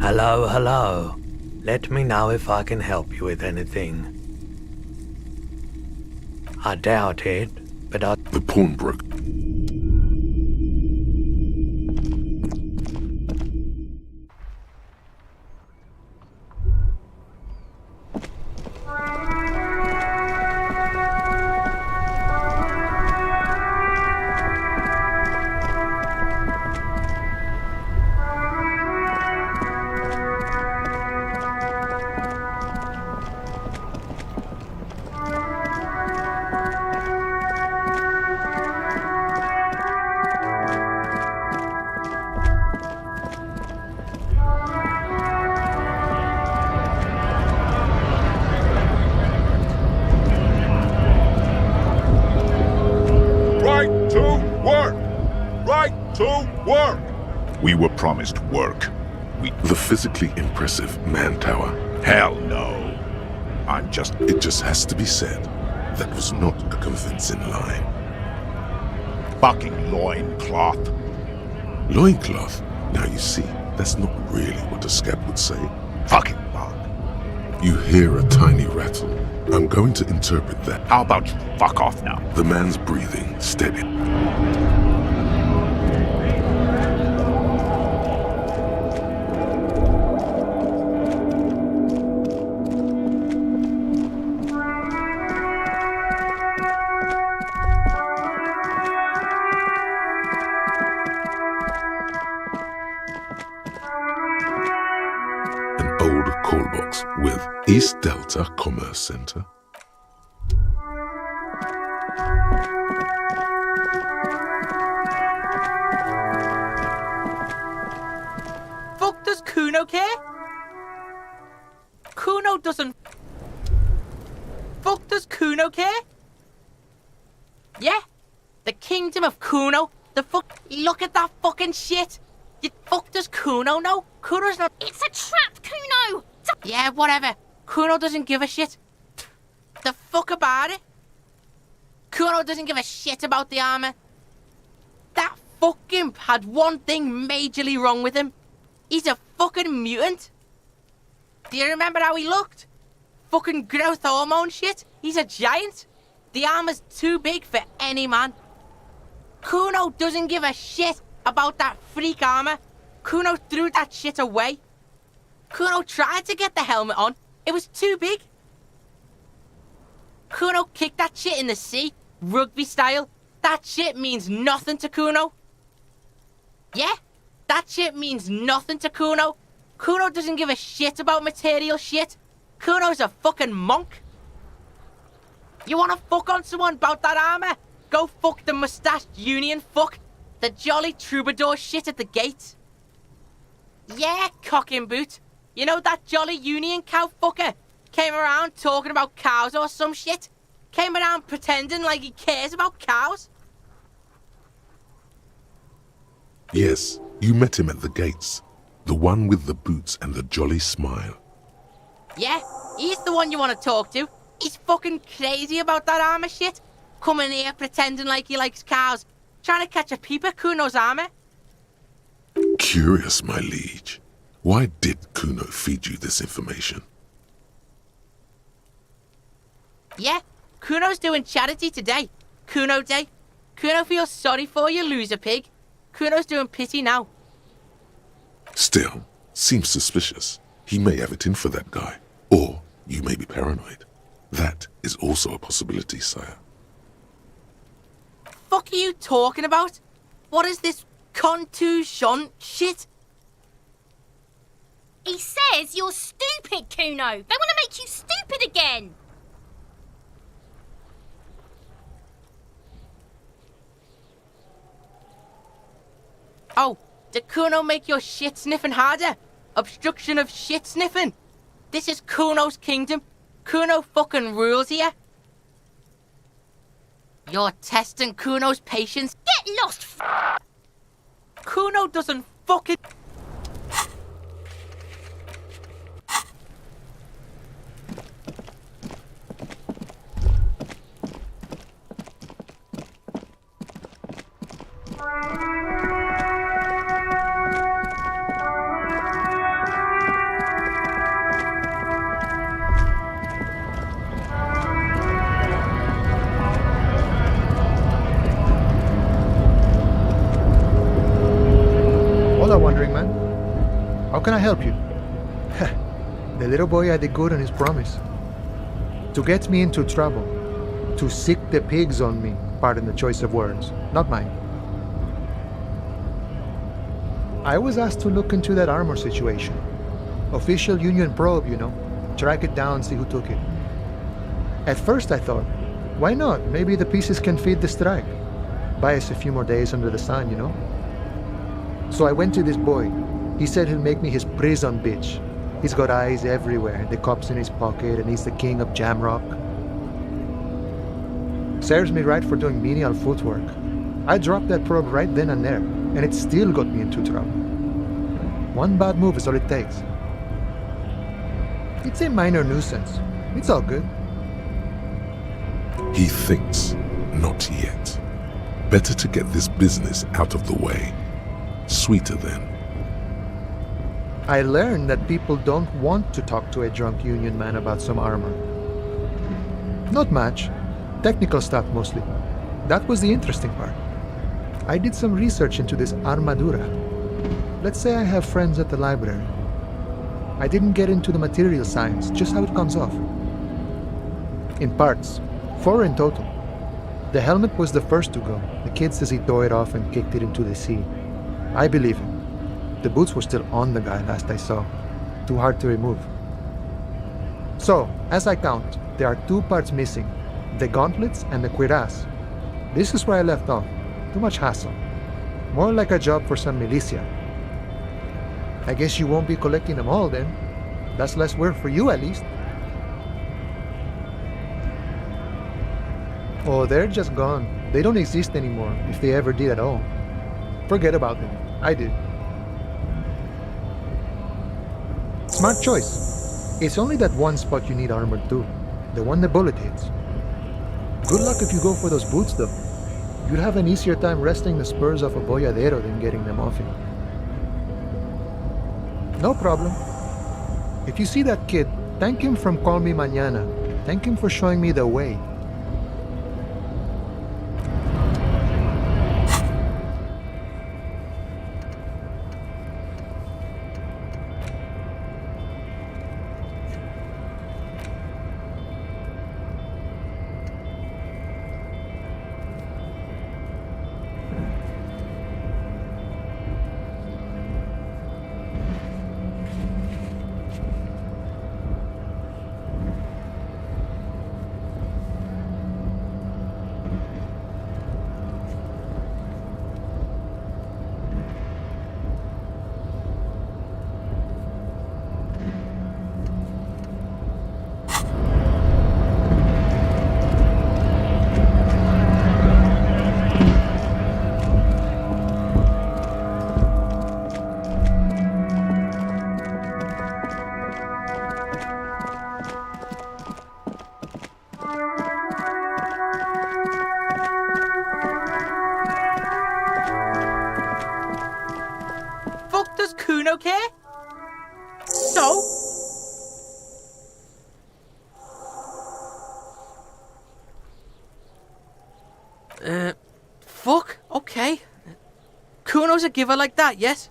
Hello, hello. Let me know if I can help you with anything. I doubt it, but The pawnbroker. Right to work! Right to work! We were promised work. The physically impressive man tower. Hell no. It just has to be said. That was not a convincing line. Fucking loincloth. Loincloth? Now you see, that's not really what a scab would say. Fucking bug. You hear a tiny rattle. I'm going to interpret that. How about you fuck off now? The man's breathing steady. An old call box with East Delta Commerce Center. Fuck does Kuno care? Kuno doesn't. Fuck does Kuno care? Yeah? The kingdom of Kuno? The fuck. Look at that fucking shit! You fuck does Kuno know? Kuno's not. It's a trap, Kuno! Yeah, whatever. Kuno doesn't give a shit. The fuck about it? Kuno doesn't give a shit about the armor. That fucking had one thing majorly wrong with him. He's a fucking mutant. Do you remember how he looked? Fucking growth hormone shit. He's a giant. The armor's too big for any man. Kuno doesn't give a shit about that freak armor. Kuno threw that shit away. Kuno tried to get the helmet on. It was too big. Kuno kicked that shit in the sea, rugby style. That shit means nothing to Kuno. Yeah, that shit means nothing to Kuno. Kuno doesn't give a shit about material shit. Kuno's a fucking monk. You wanna fuck on someone about that armor? Go fuck the mustached union fuck. The jolly troubadour shit at the gate. Yeah, cocking boot. You know that jolly union cow fucker? Came around talking about cows or some shit? Came around pretending like he cares about cows? Yes, you met him at the gates. The one with the boots and the jolly smile. Yeah, he's the one you want to talk to. He's fucking crazy about that armor shit. Coming here pretending like he likes cows. Trying to catch a peep at Kuno's armor. Curious, my liege. Why did Kuno feed you this information? Yeah, Kuno's doing charity today. Kuno Day. Kuno feels sorry for you, loser pig. Kuno's doing pity now. Still, seems suspicious. He may have it in for that guy. Or you may be paranoid. That is also a possibility, sire. Fuck are you talking about? What is this contusion shit? He says you're stupid, Kuno. They want to make you stupid again. Oh, did Kuno make your shit sniffing harder? Obstruction of shit sniffing. This is Kuno's kingdom. Kuno fucking rules here. You're testing Kuno's patience. Get lost, Kuno doesn't fucking... can I help you? The little boy had a good on his promise. To get me into trouble. To sick the pigs on me. Pardon the choice of words. Not mine. I was asked to look into that armor situation. Official Union probe, you know. Track it down, see who took it. At first I thought, why not? Maybe the pieces can feed the strike. Buy us a few more days under the sun, you know? So I went to this boy. He said he'll make me his prison bitch. He's got eyes everywhere, the cops in his pocket, and he's the king of Jamrock. Serves me right for doing menial footwork. I dropped that probe right then and there, and it still got me into trouble. One bad move is all it takes. It's a minor nuisance. It's all good. He thinks, not yet. Better to get this business out of the way. Sweeter then. I learned that people don't want to talk to a drunk Union man about some armor. Not much. Technical stuff mostly. That was the interesting part. I did some research into this armadura. Let's say I have friends at the library. I didn't get into the material science, just how it comes off. In parts, 4 in total. The helmet was the first to go. The kid says he tore it off and kicked it into the sea. I believe him. The boots were still on the guy last I saw. Too hard to remove. So, as I count, there are 2 parts missing. The gauntlets and the cuirass. This is where I left off. Too much hassle. More like a job for some militia. I guess you won't be collecting them all then. That's less work for you at least. Oh, they're just gone. They don't exist anymore, if they ever did at all. Forget about them. I did. Smart choice. It's only that one spot you need armored too. The one the bullet hits. Good luck if you go for those boots though. You'll have an easier time wresting the spurs off a boyadero than getting them off him. No problem. If you see that kid, thank him from Call Me Mañana. Thank him for showing me the way. Kuno care? So? Fuck, okay. Kuno's a giver like that, yes?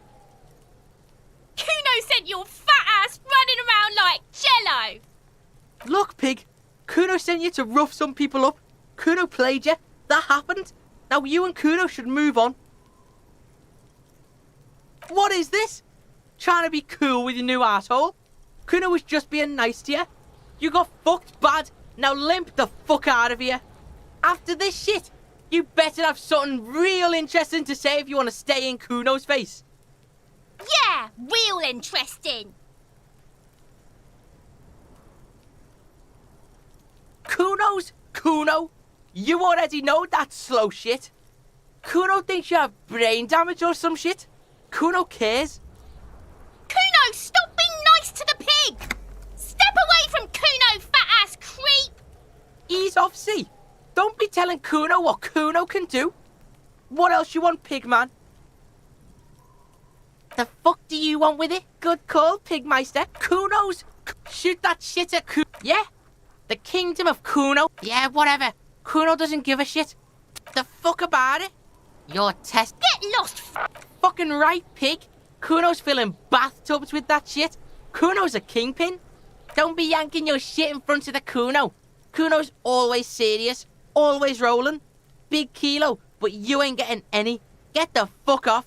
Kuno sent your fat ass running around like Jello! Look, pig. Kuno sent you to rough some people up. Kuno played you. That happened. Now you and Kuno should move on. What is this? Trying to be cool with your new asshole? Kuno was just being nice to you. You got fucked bad. Now limp the fuck out of here. After this shit, you better have something real interesting to say if you want to stay in Kuno's face. Yeah, real interesting. Kuno's Kuno. You already know that slow shit. Kuno thinks you have brain damage or some shit. Kuno cares. Kuno, stop being nice to the pig! Step away from Kuno, fat-ass creep! Ease off, see? Don't be telling Kuno what Kuno can do. What else you want, Pigman? The fuck do you want with it? Good call, Pigmeister. Kuno's... Shoot that shit at Kuno. Yeah? The kingdom of Kuno? Yeah, whatever. Kuno doesn't give a shit. The fuck about it? Your test... Get lost, Fucking right, pig. Kuno's filling bathtubs with that shit. Kuno's a kingpin. Don't be yanking your shit in front of the Kuno. Kuno's always serious, always rolling. Big kilo, but you ain't getting any. Get the fuck off.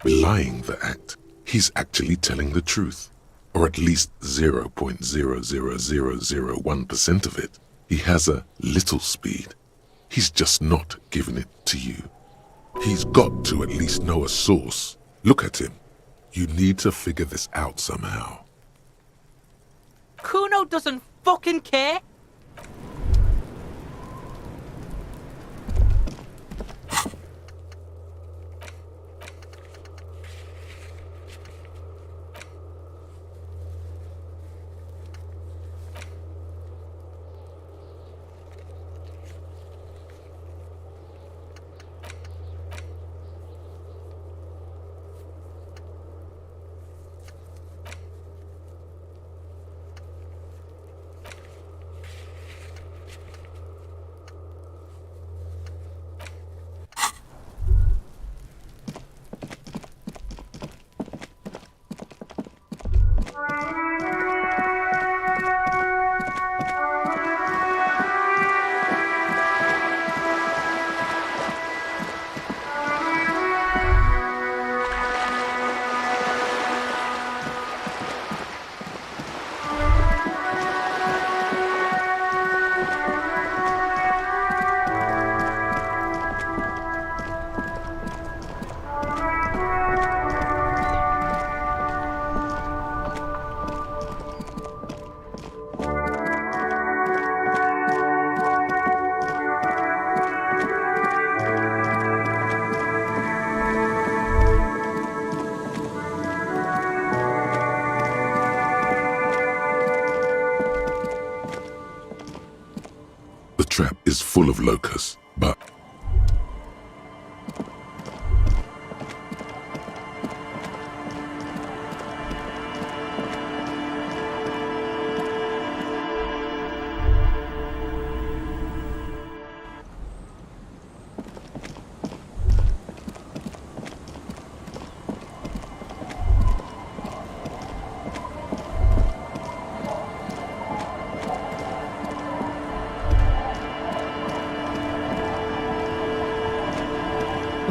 Belying the act, he's actually telling the truth. Or at least 0.00001% of it. He has a little speed. He's just not giving it to you. He's got to at least know a source. Look at him. You need to figure this out somehow. Kuno doesn't fucking care. The trap is full of locusts, but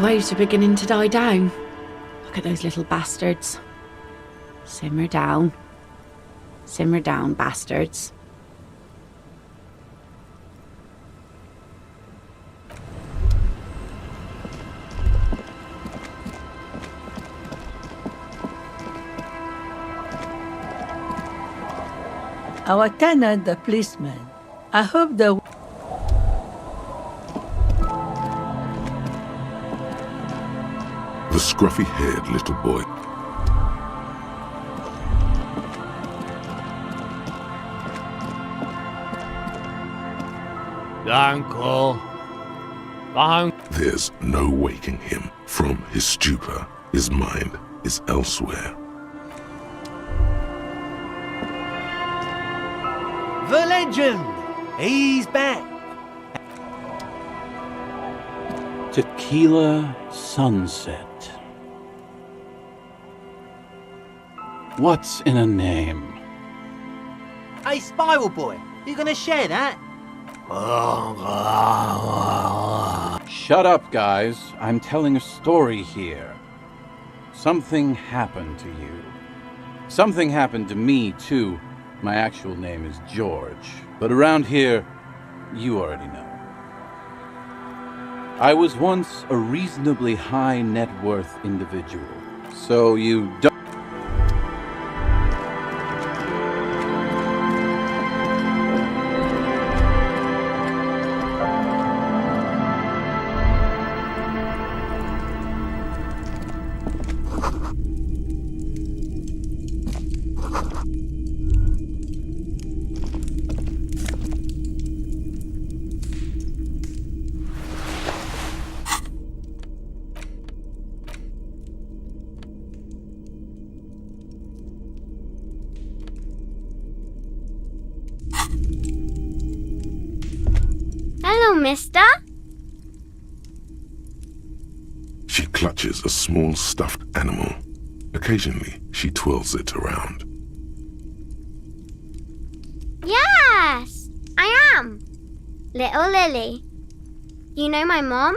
Waves are beginning to die down. Look at those little bastards. Simmer down. Simmer down, bastards. Our tenant, the policeman. I hope the... the scruffy-haired little boy. Uncle. There's no waking him from his stupor. His mind is elsewhere. The legend! He's back! Tequila Sunset. What's in a name? Hey, Spiral Boy, you gonna share that? Shut up, guys. I'm telling a story here. Something happened to you. Something happened to me, too. My actual name is George, but around here, you already know. I was once a reasonably high net worth individual, so you don't... Hello, mister. She clutches a small stuffed animal. Occasionally, she twirls it around. Yes, I am. Little Lily. You know my mom?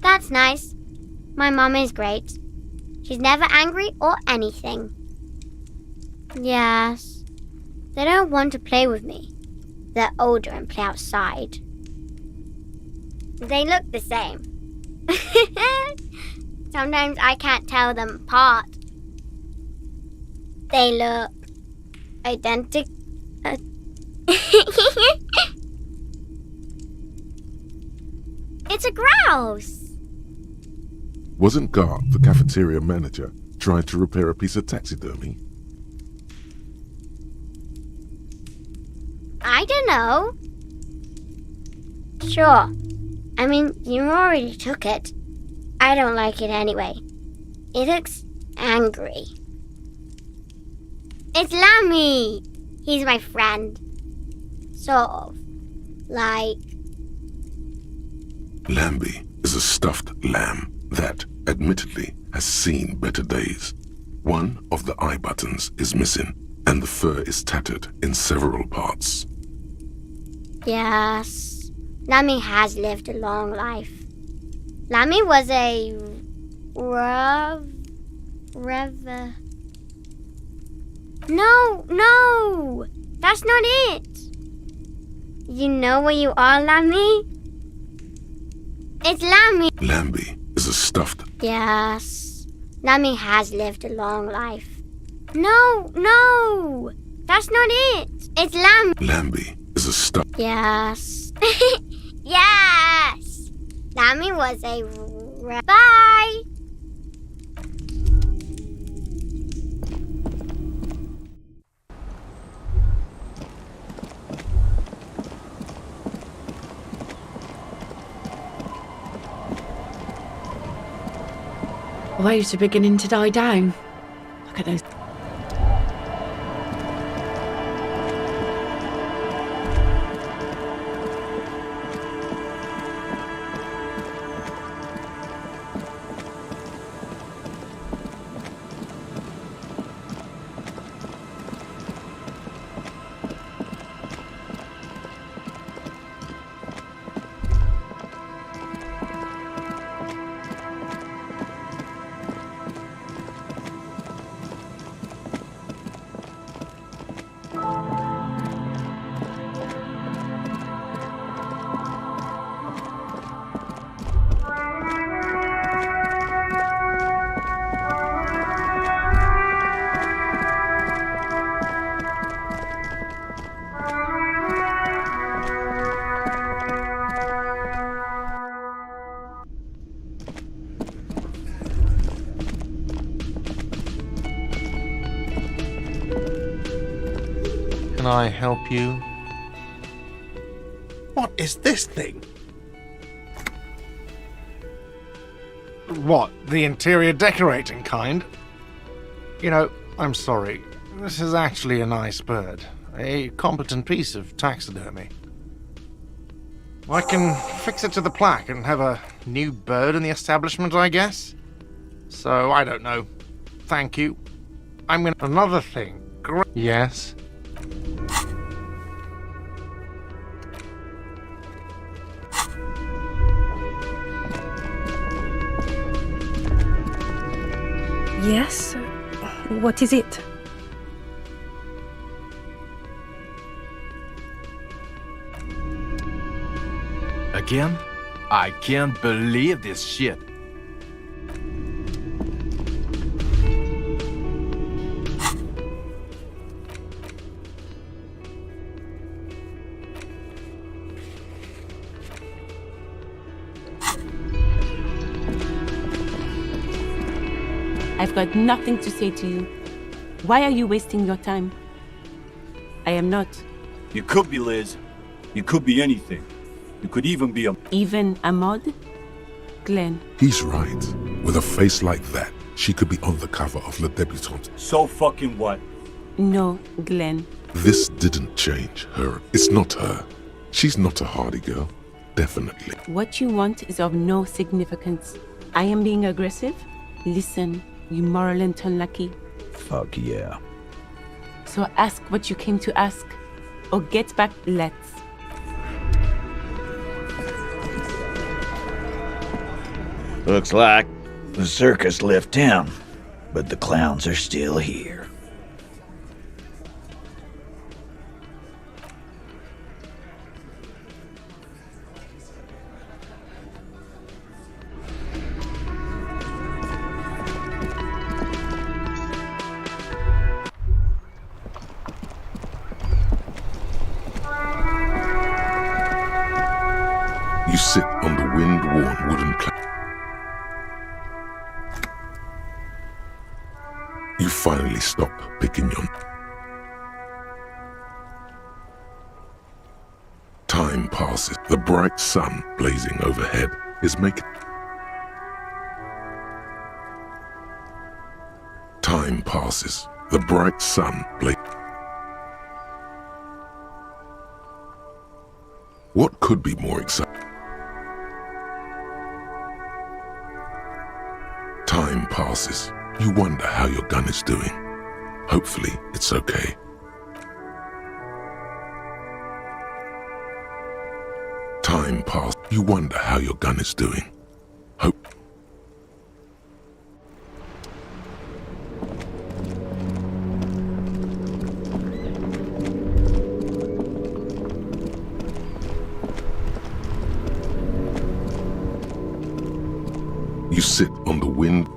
That's nice. My mom is great. She's never angry or anything. Yes. They don't want to play with me. They're older and play outside. They look the same. Sometimes I can't tell them apart. They look identical. It's a grouse. Wasn't Gar, the cafeteria manager, trying to repair a piece of taxidermy? I don't know. Sure. I mean, you already took it. I don't like it anyway. It looks angry. It's Lammy! He's my friend. Sort of. Like... Lambie is a stuffed lamb that, admittedly, has seen better days. One of the eye buttons is missing, and the fur is tattered in several parts. Yes. Lammy has lived a long life. Lammy was a... No! That's not it! You know where you are, Lammy? It's Lammy! Lambie is a stuffed... Yes. Lammy has lived a long life. No! That's not it! It's Lammy! Lambie is a stuffed... Yes. Yes! Lammy was a... Bye! Waves are beginning to die down. Look at those. Can I help you? What is this thing? What, the interior decorating kind? You know, I'm sorry. This is actually a nice bird. A competent piece of taxidermy. I can fix it to the plaque and have a new bird in the establishment, I guess? So, I don't know. Thank you. I'm gonna... Another thing. Yes? Yes? What is it? Again? I can't believe this shit. I've got nothing to say to you. Why are you wasting your time? I am not. You could be, Liz. You could be anything. You could even be a... Even a mod? Glenn. He's right. With a face like that, she could be on the cover of Le Debutante. So fucking what? No, Glenn. This didn't change her. It's not her. She's not a hardy girl. definitely. What you want is of no significance. I am being aggressive? Listen, you moral and unlucky. Fuck yeah. So ask what you came to ask. Or get back, let's. Looks like the circus left town, but the clowns are still here. You sit on the wind-worn wooden platform. You finally stop picking your... Time passes. The bright sun blazing overhead is making... Time passes. The bright sun blazing... What could be more exciting? Time passes. You wonder how your gun is doing. Hopefully, it's okay. Time passes. You wonder how your gun is doing. Hope. You sit on the wind.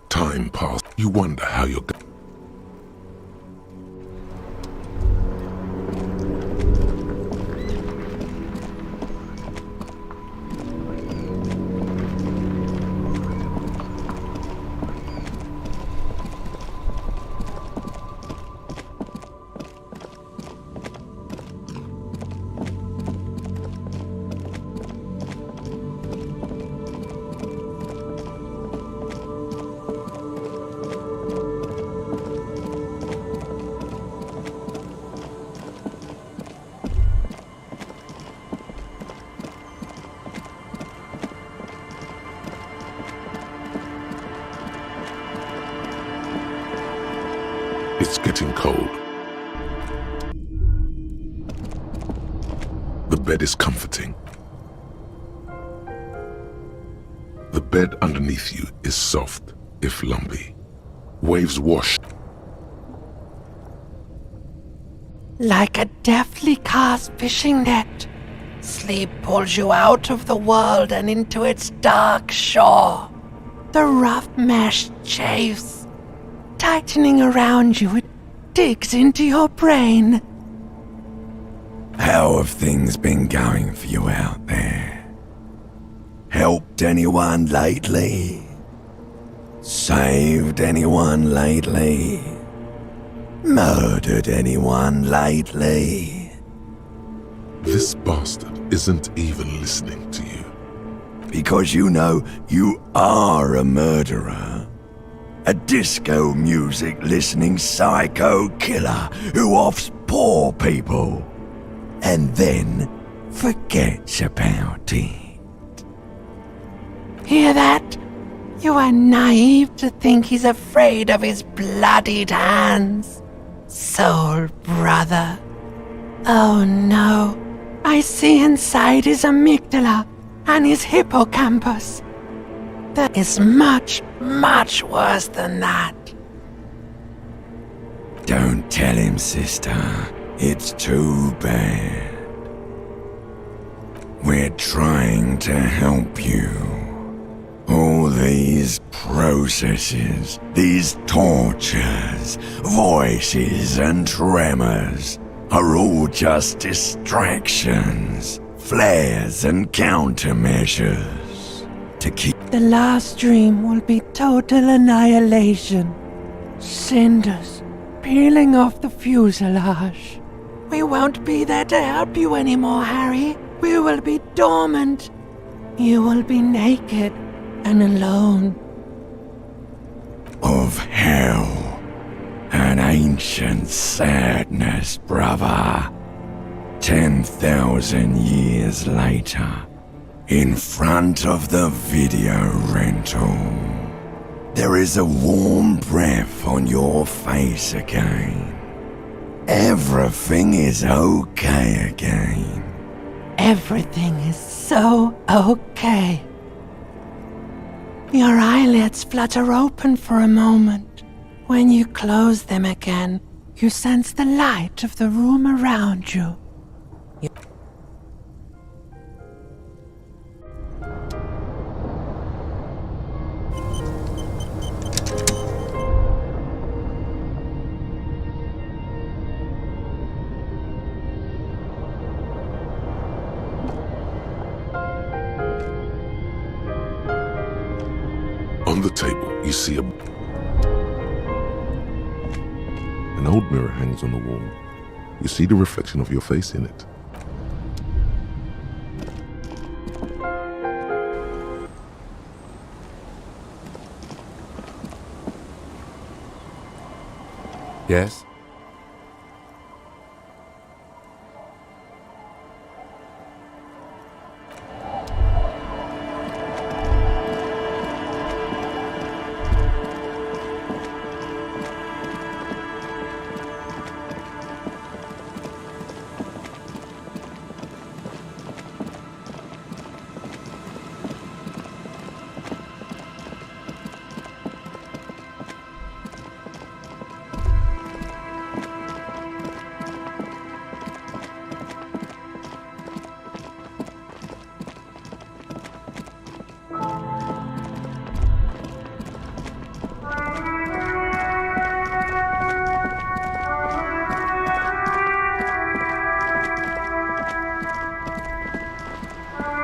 Time passes. You wonder how your gun... It's getting cold. The bed is comforting. The bed underneath you is soft, if lumpy. Waves wash. Like a deftly cast fishing net, sleep pulls you out of the world and into its dark shore. The rough mesh chafes, tightening around you, it digs into your brain. How have things been going for you out there? Helped anyone lately? Saved anyone lately? Murdered anyone lately? This bastard isn't even listening to you. Because you know you are a murderer. A disco music listening psycho killer who offs poor people and then forgets about it. Hear that? You are naive to think he's afraid of his bloodied hands. Soul brother. Oh no, I see inside his amygdala and his hippocampus. There is much, much worse than that. Don't tell him, sister. It's too bad. We're trying to help you. All these processes, these tortures, voices and tremors are all just distractions, flares and countermeasures to keep... The last dream will be total annihilation. Cinders peeling off the fuselage. We won't be there to help you anymore, Harry. We will be dormant. You will be naked and alone. Of hell. An ancient sadness, brother. 10,000 years later, in front of the video rental, there is a warm breath on your face again. Everything is okay again. Everything is so okay. Your eyelids flutter open for a moment. When you close them again, you sense the light of the room around you. On the table, you see an old mirror hangs on the wall. You see the reflection of your face in it. Yes?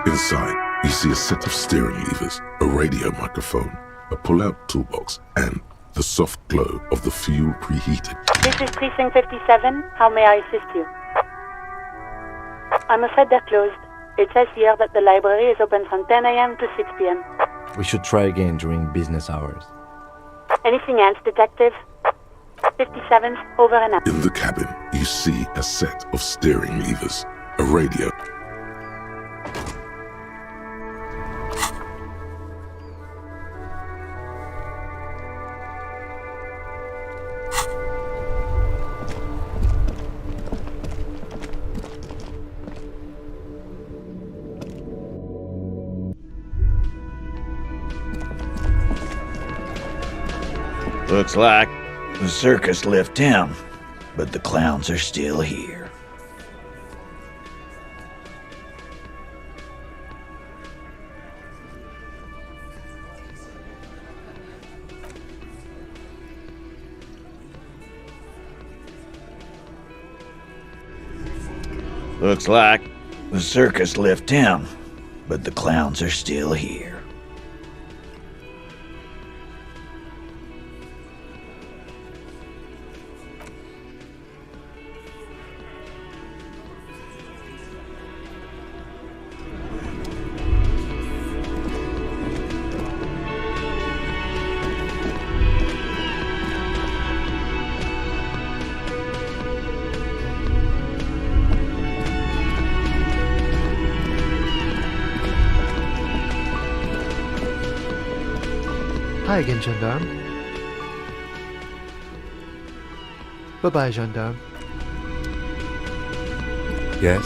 Inside, you see a set of steering levers, a radio microphone, a pull-out toolbox, and the soft glow of the fuel preheated. This is Precinct 57. How may I assist you? I'm afraid they're closed. It says here that the library is open from 10 a.m. to 6 p.m. We should try again during business hours. Anything else, Detective? 57's over and out. In the cabin, you see a set of steering levers, a radio. Looks like the circus left town, but the clowns are still here. Looks like the circus left town, but the clowns are still here. Hi again, Gendarme. Bye-bye, Gendarme. Yes?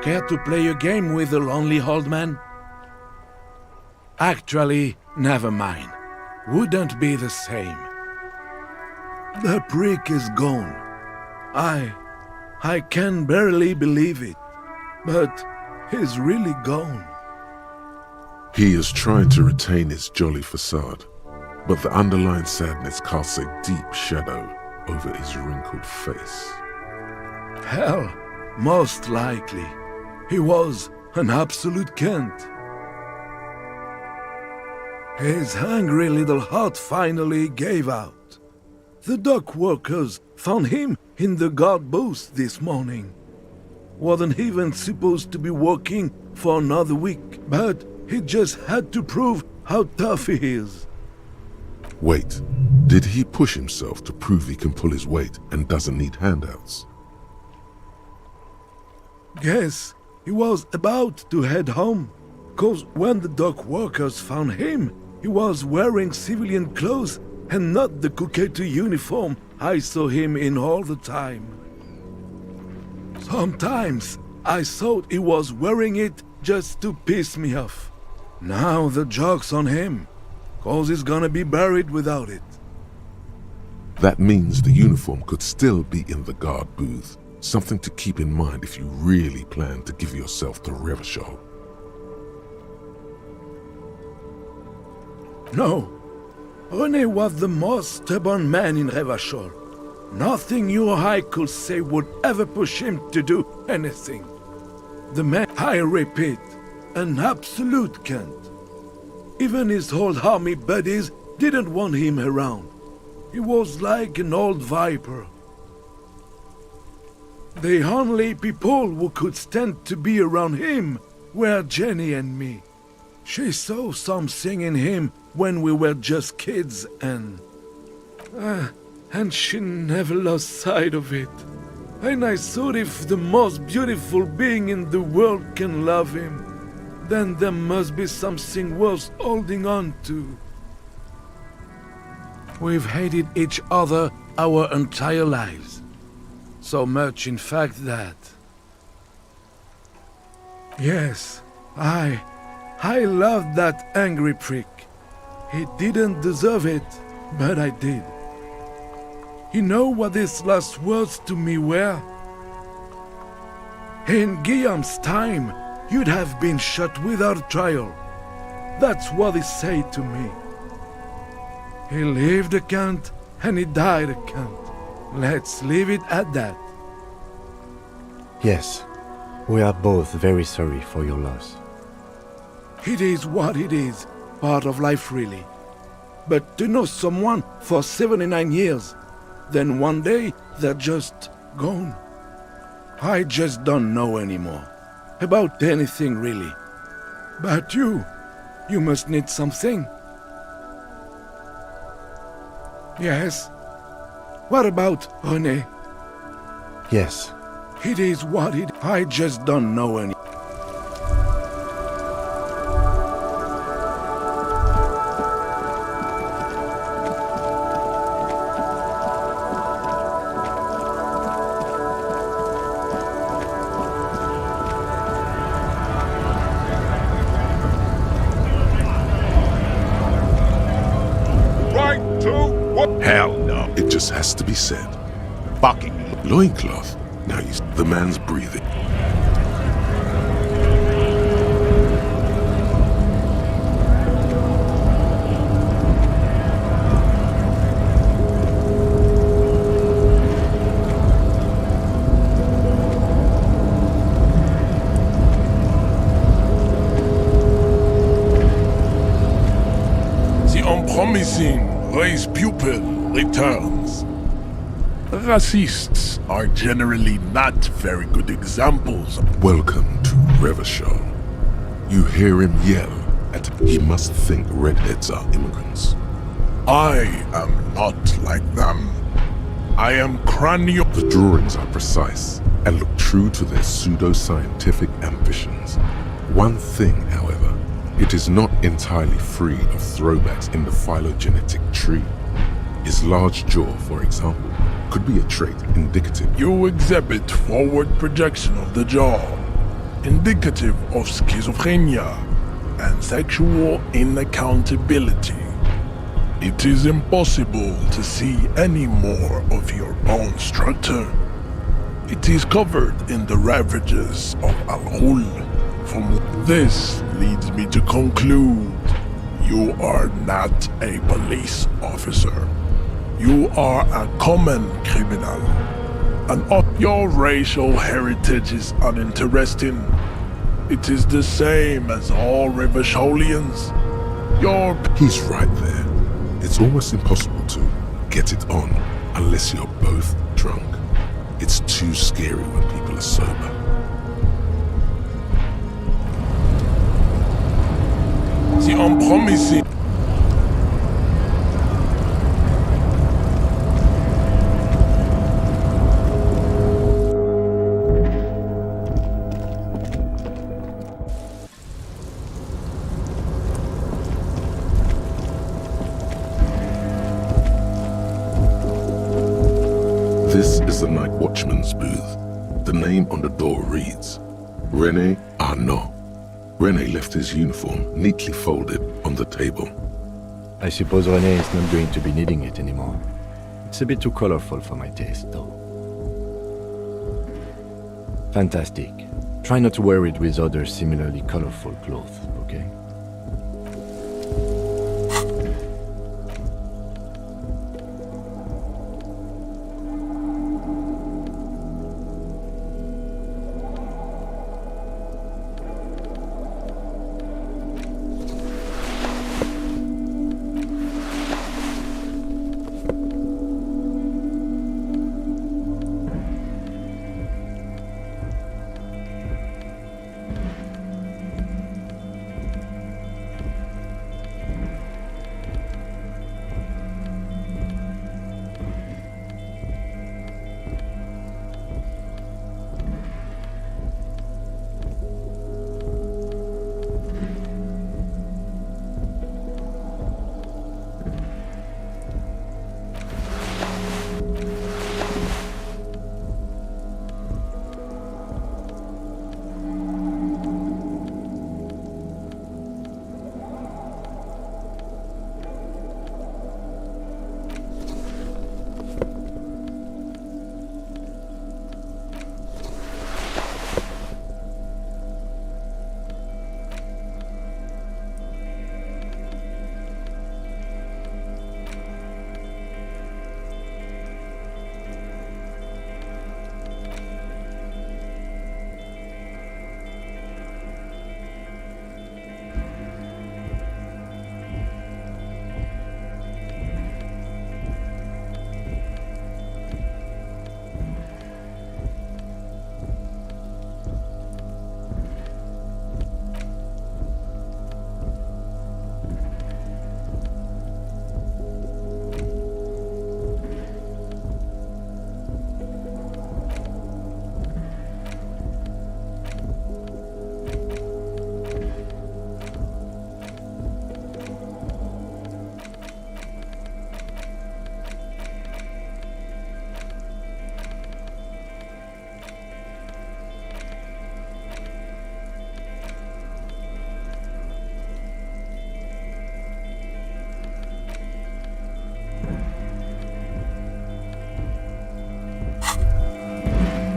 Care to play a game with the lonely old man? Actually, never mind. Wouldn't be the same. The prick is gone. I can barely believe it. But he's really gone. He is trying to retain his jolly facade, but the underlying sadness casts a deep shadow over his wrinkled face. Hell, most likely. He was an absolute cunt. His hungry little heart finally gave out. The dock workers found him in the guard booth this morning. Wasn't even supposed to be working for another week, but he just had to prove how tough he is. Wait, did he push himself to prove he can pull his weight and doesn't need handouts? Guess he was about to head home, 'cause when the dock workers found him, he was wearing civilian clothes and not the Kuketu uniform I saw him in all the time. Sometimes I thought he was wearing it just to piss me off. Now the joke's on him, 'cause he's gonna be buried without it. That means the uniform could still be in the guard booth. Something to keep in mind if you really plan to give yourself to Revachol. No, René was the most stubborn man in Revachol. Nothing you or I could say would ever push him to do anything. The man, I repeat, an absolute cunt. Even his old army buddies didn't want him around. He was like an old viper. The only people who could stand to be around him were Jenny and me. She saw something in him when we were just kids and she never lost sight of it. And I thought if the most beautiful being in the world can love him, then there must be something worth holding on to. We've hated each other our entire lives. So much, in fact, that... Yes, I loved that angry prick. He didn't deserve it, but I did. You know what his last words to me were? In Guillaume's time, you'd have been shot without trial. That's what he said to me. He lived a cunt, and he died a cunt. Let's leave it at that. Yes, we are both very sorry for your loss. It is what it is, part of life really. But to know someone for 79 years, then one day they're just gone. I just don't know anymore. About anything really. But you must need something. Yes? What about René? Yes. It is what it... I just don't know any... Right to what? Hell no. It just has to be said. Fucking loincloth. Now he's the man's breathing. The unpromising race pupil returns. Racists are generally not very good examples. Welcome to Revachol. You hear him yell at he must think redheads are immigrants. I am not like them. I am cranial. The drawings are precise and look true to their pseudo-scientific ambitions. One thing, however, it is not entirely free of throwbacks in the phylogenetic tree. His large jaw, for example, could be a trait indicative. You exhibit forward projection of the jaw. indicative of schizophrenia and sexual inaccountability. It is impossible to see any more of your bone structure. It is covered in the ravages of Al-Ghul. From this leads me to conclude you are not a police officer. You are a common criminal. Your racial heritage is uninteresting. It is the same as all Revacholians. He's right there. It's almost impossible to get it on unless you're both drunk. It's too scary when people are sober. C'est unpromising. This is the night watchman's booth. The name on the door reads, René Arnaud. René left his uniform neatly folded on the table. I suppose René is not going to be needing it anymore. It's a bit too colorful for my taste, though. Fantastic. Try not to wear it with other similarly colorful clothes, okay?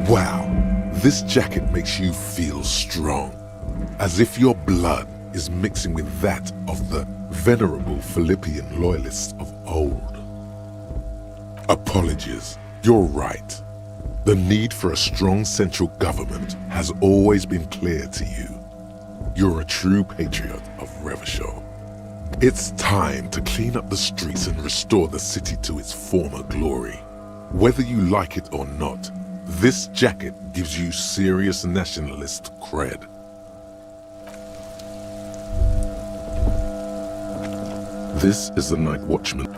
Wow, this jacket makes you feel strong, as if your blood is mixing with that of the venerable Philippian loyalists of old. Apologies, you're right. The need for a strong central government has always been clear to you. You're a true patriot of Revachol. It's time to clean up the streets and restore the city to its former glory. Whether you like it or not, this jacket gives you serious nationalist cred. This is the Night Watchman.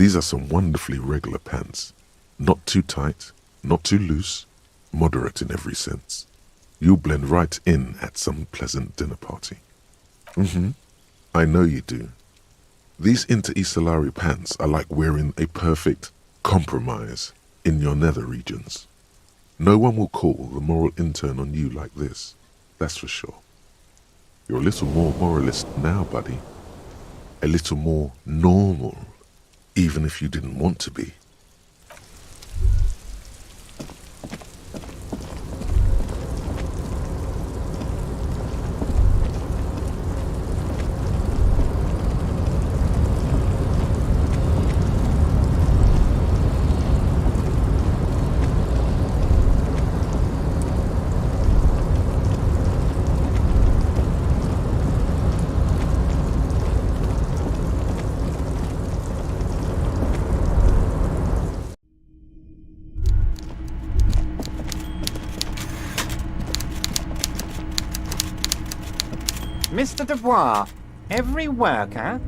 These are some wonderfully regular pants. Not too tight, not too loose, moderate in every sense. You'll blend right in at some pleasant dinner party. I know you do. These Inter-Isolari pants are like wearing a perfect compromise in your nether regions. No one will call the moral intern on you like this, that's for sure. You're a little more moralist now, buddy. A little more normal, even if you didn't want to be. Mr. Dubois, every worker...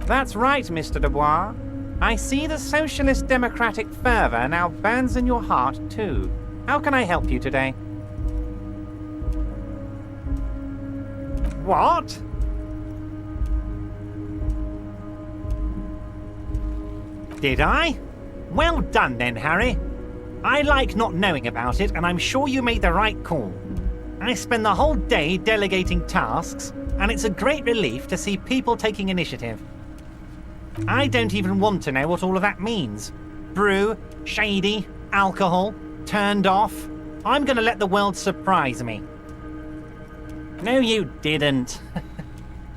That's right, Mr. Dubois. I see the socialist democratic fervour now burns in your heart, too. How can I help you today? What? Did I? Well done then, Harry. I like not knowing about it, and I'm sure you made the right call. I spend the whole day delegating tasks, and it's a great relief to see people taking initiative. I don't even want to know what all of that means. Brew, shady, alcohol, turned off. I'm going to let the world surprise me. No, you didn't.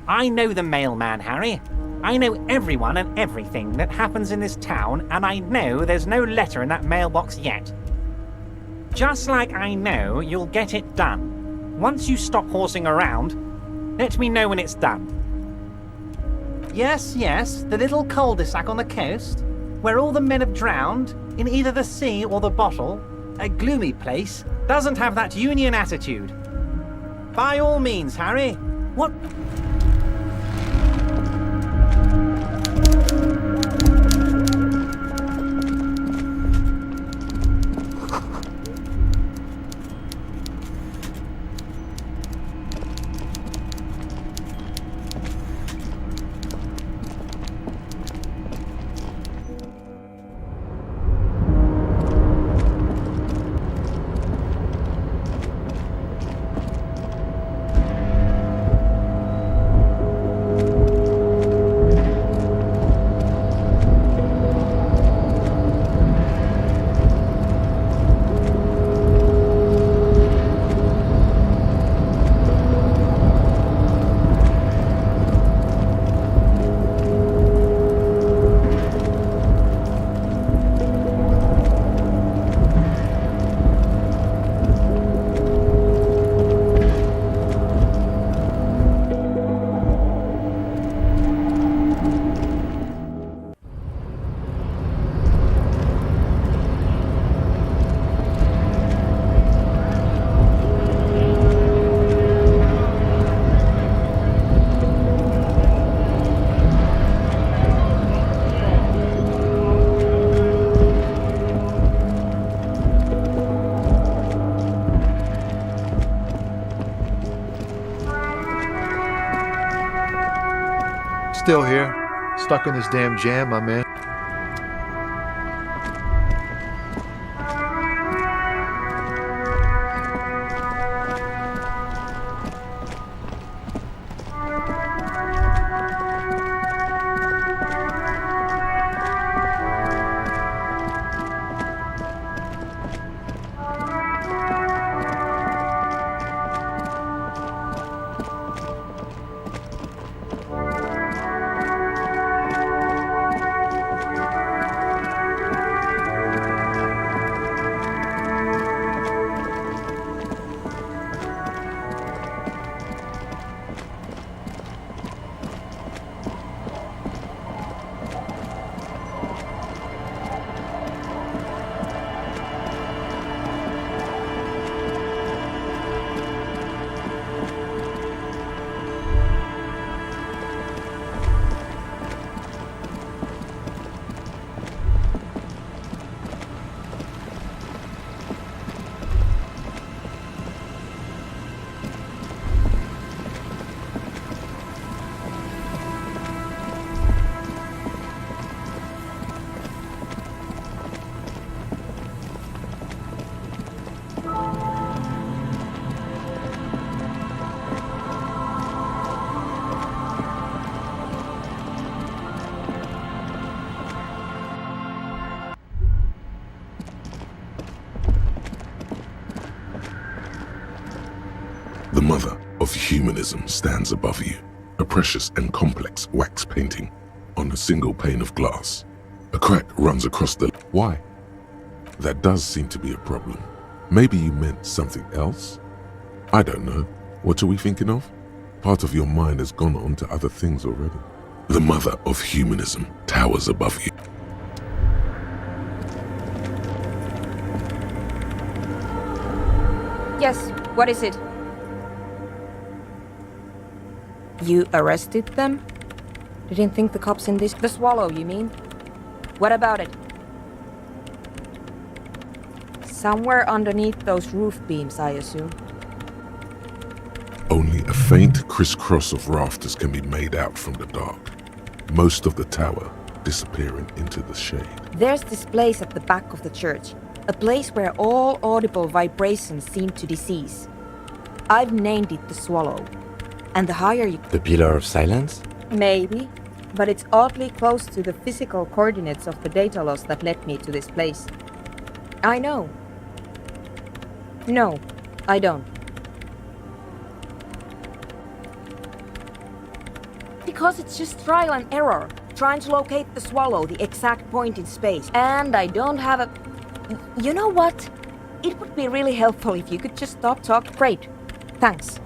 I know the mailman, Harry. I know everyone and everything that happens in this town, and I know there's no letter in that mailbox yet. Just like I know you'll get it done. Once you stop horsing around, let me know when it's done. Yes, the little cul-de-sac on the coast, where all the men have drowned, in either the sea or the bottle, a gloomy place, doesn't have that union attitude. By all means, Harry. What... Still here, stuck in this damn jam, my man. The mother of humanism stands above you, a precious and complex wax painting on a single pane of glass. A crack runs across the... Why? That does seem to be a problem. Maybe you meant something else? I don't know. What are we thinking of? Part of your mind has gone on to other things already. The mother of humanism towers above you. Yes, what is it? You arrested them? Didn't think the cops in this... The Swallow, you mean? What about it? Somewhere underneath those roof beams, I assume. Only a faint crisscross of rafters can be made out from the dark. Most of the tower disappearing into the shade. There's this place at the back of the church. A place where all audible vibrations seem to decease. I've named it the Swallow. And the higher you... The Pillar of Silence? Maybe. But it's oddly close to the physical coordinates of the data loss that led me to this place. I know. No, I don't. Because it's just trial and error, trying to locate the Swallow, the exact point in space. And I don't have a... You know what? It would be really helpful if you could just stop talking. Great. Thanks.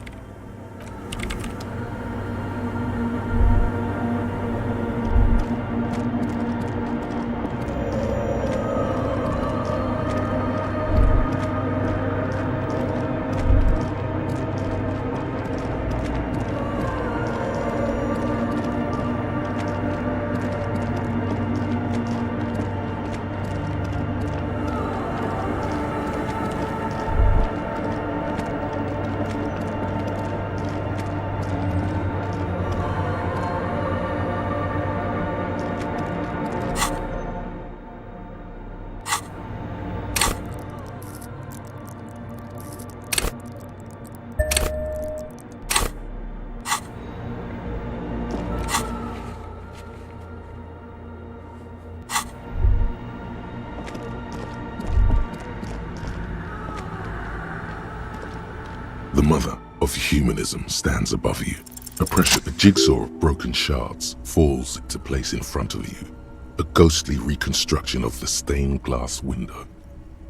The mother of humanism stands above you. A jigsaw of broken shards falls into place in front of you. A ghostly reconstruction of the stained glass window.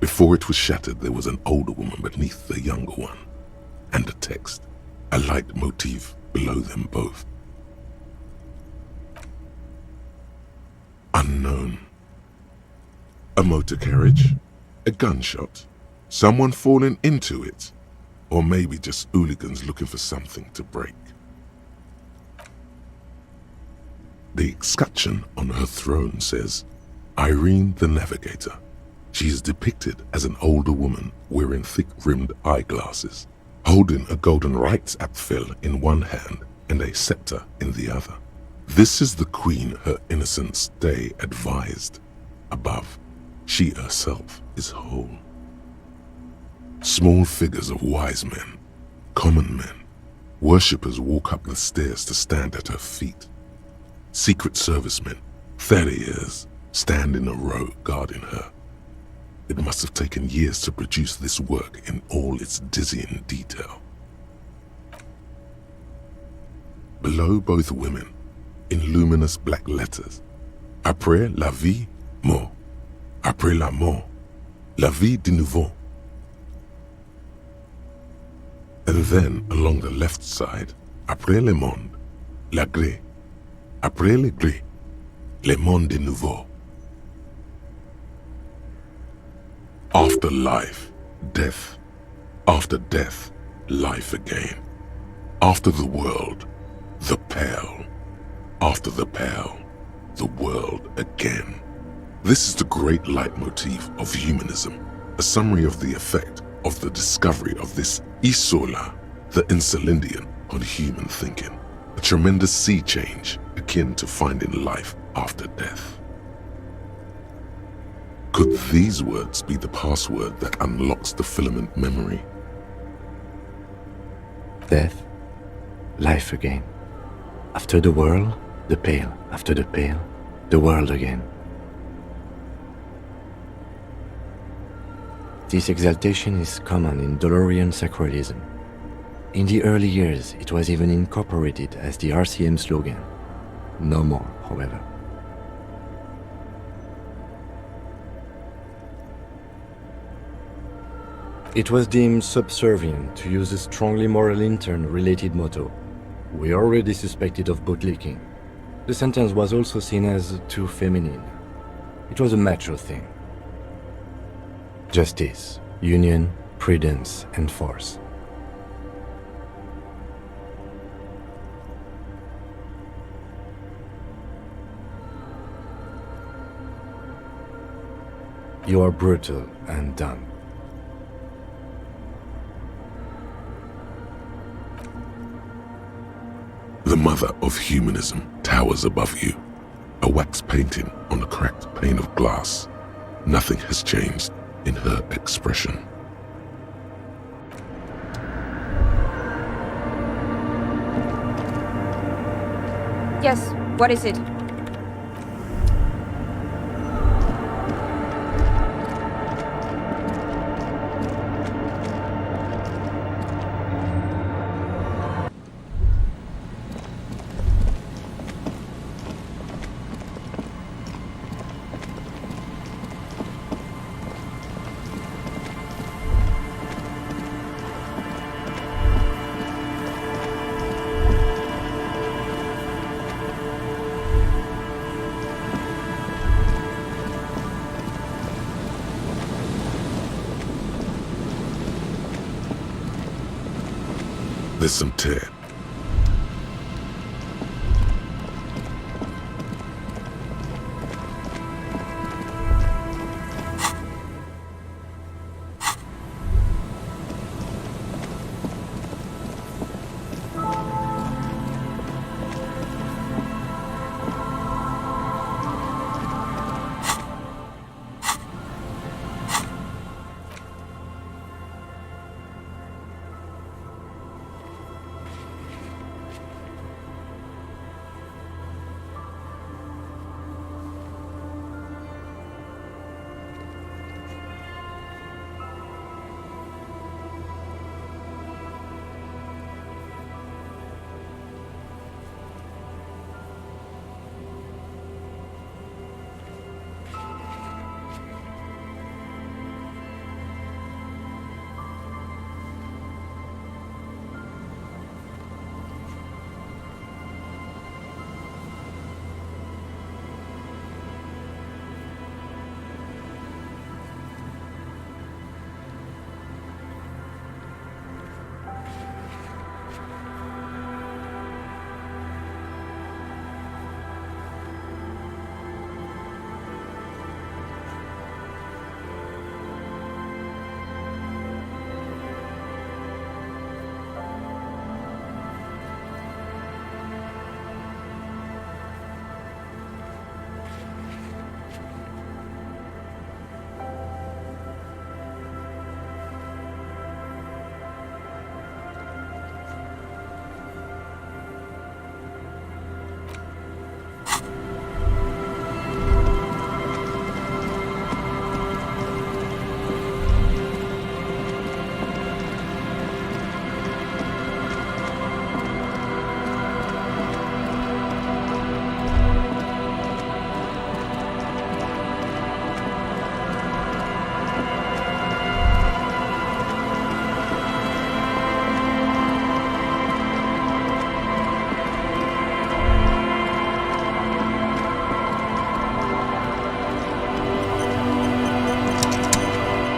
Before it was shattered, there was an older woman beneath the younger one. And a text, a light motif below them both. Unknown. A motor carriage? A gunshot? Someone falling into it? Or maybe just hooligans looking for something to break. The escutcheon on her throne says, Irene the Navigator. She is depicted as an older woman wearing thick-rimmed eyeglasses, holding a golden Reichsapfel in one hand and a scepter in the other. This is the queen her innocence day advised. Above, she herself is whole. Small figures of wise men, common men, worshippers walk up the stairs to stand at her feet. Secret servicemen, 30 years, stand in a row guarding her. It must have taken years to produce this work in all its dizzying detail. Below both women, in luminous black letters, Après la vie, mort. Après la mort, la vie de nouveau. And then, along the left side, Après le monde, la gré. Après le gré, le monde de nouveau. After life, death. After death, life again. After the world, the Pale. After the Pale, the world again. This is the great leitmotif of humanism, a summary of the effect of the discovery of this Isola, the Insulindian, on human thinking. A tremendous sea change akin to finding life after death. Could these words be the password that unlocks the filament memory? Death, life again. After the world, the Pale. After the Pale, the world again. This exaltation is common in Dolorian sacralism. In the early years, it was even incorporated as the RCM slogan. No more, however. It was deemed subservient to use a strongly moral intern-related motto. We already suspected of bootlicking. The sentence was also seen as too feminine. It was a macho thing. Justice, union, prudence, and force. You are brutal and dumb. The mother of humanism towers above you, a wax painting on a cracked pane of glass. Nothing has changed in her expression. Yes, what is it? There's some tear.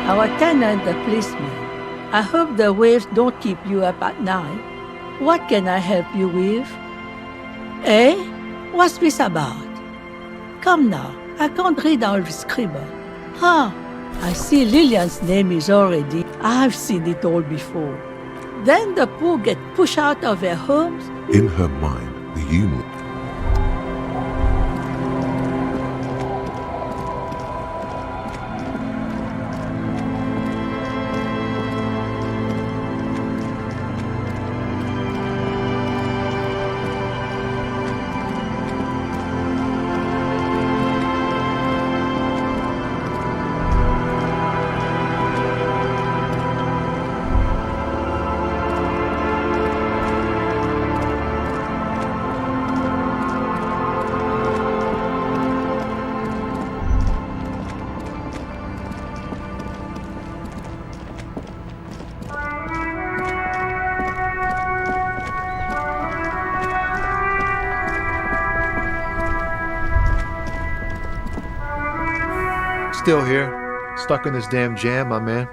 Our tenant, the policeman. I hope the waves don't keep you up at night. What can I help you with? Eh? What's this about? Come now, I can't read all the scribble. Huh, I see Lillian's name is already. I've seen it all before. Then the poor get pushed out of their homes. In her mind, the human still here, stuck in this damn jam, my man.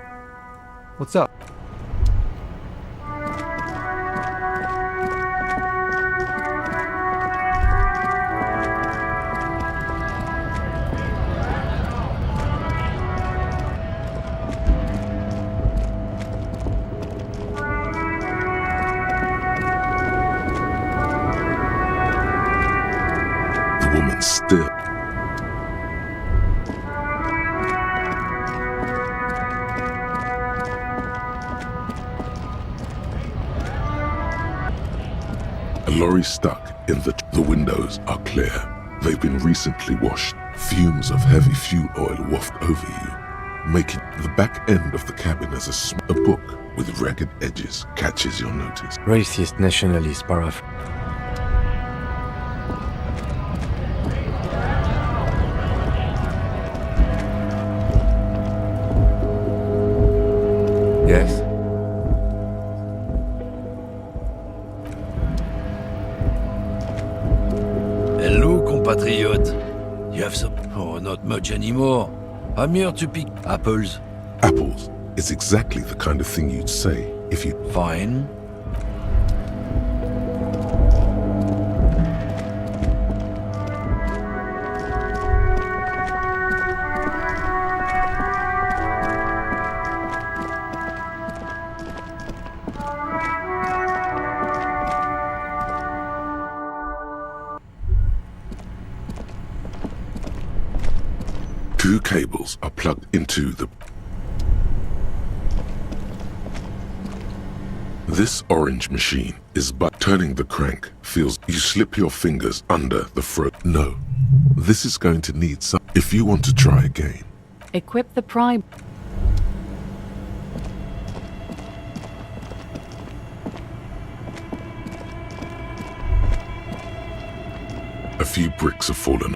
What's up? The woman still. A lorry stuck in the windows are clear. They've been recently washed. Fumes of heavy fuel oil waft over you, making the back end of the cabin as a book with ragged edges catches your notice. Racist, nationalist, paraphr. Yes? Hello, compatriote. You have some... Oh, not much anymore. I'm here to pick apples. Apples is exactly the kind of thing you'd say if you... Fine. Two cables are plugged into the... This orange machine is but turning the crank feels you slip your fingers under the throat. No, this is going to need some... If you want to try again. Equip the prime. A few bricks have fallen.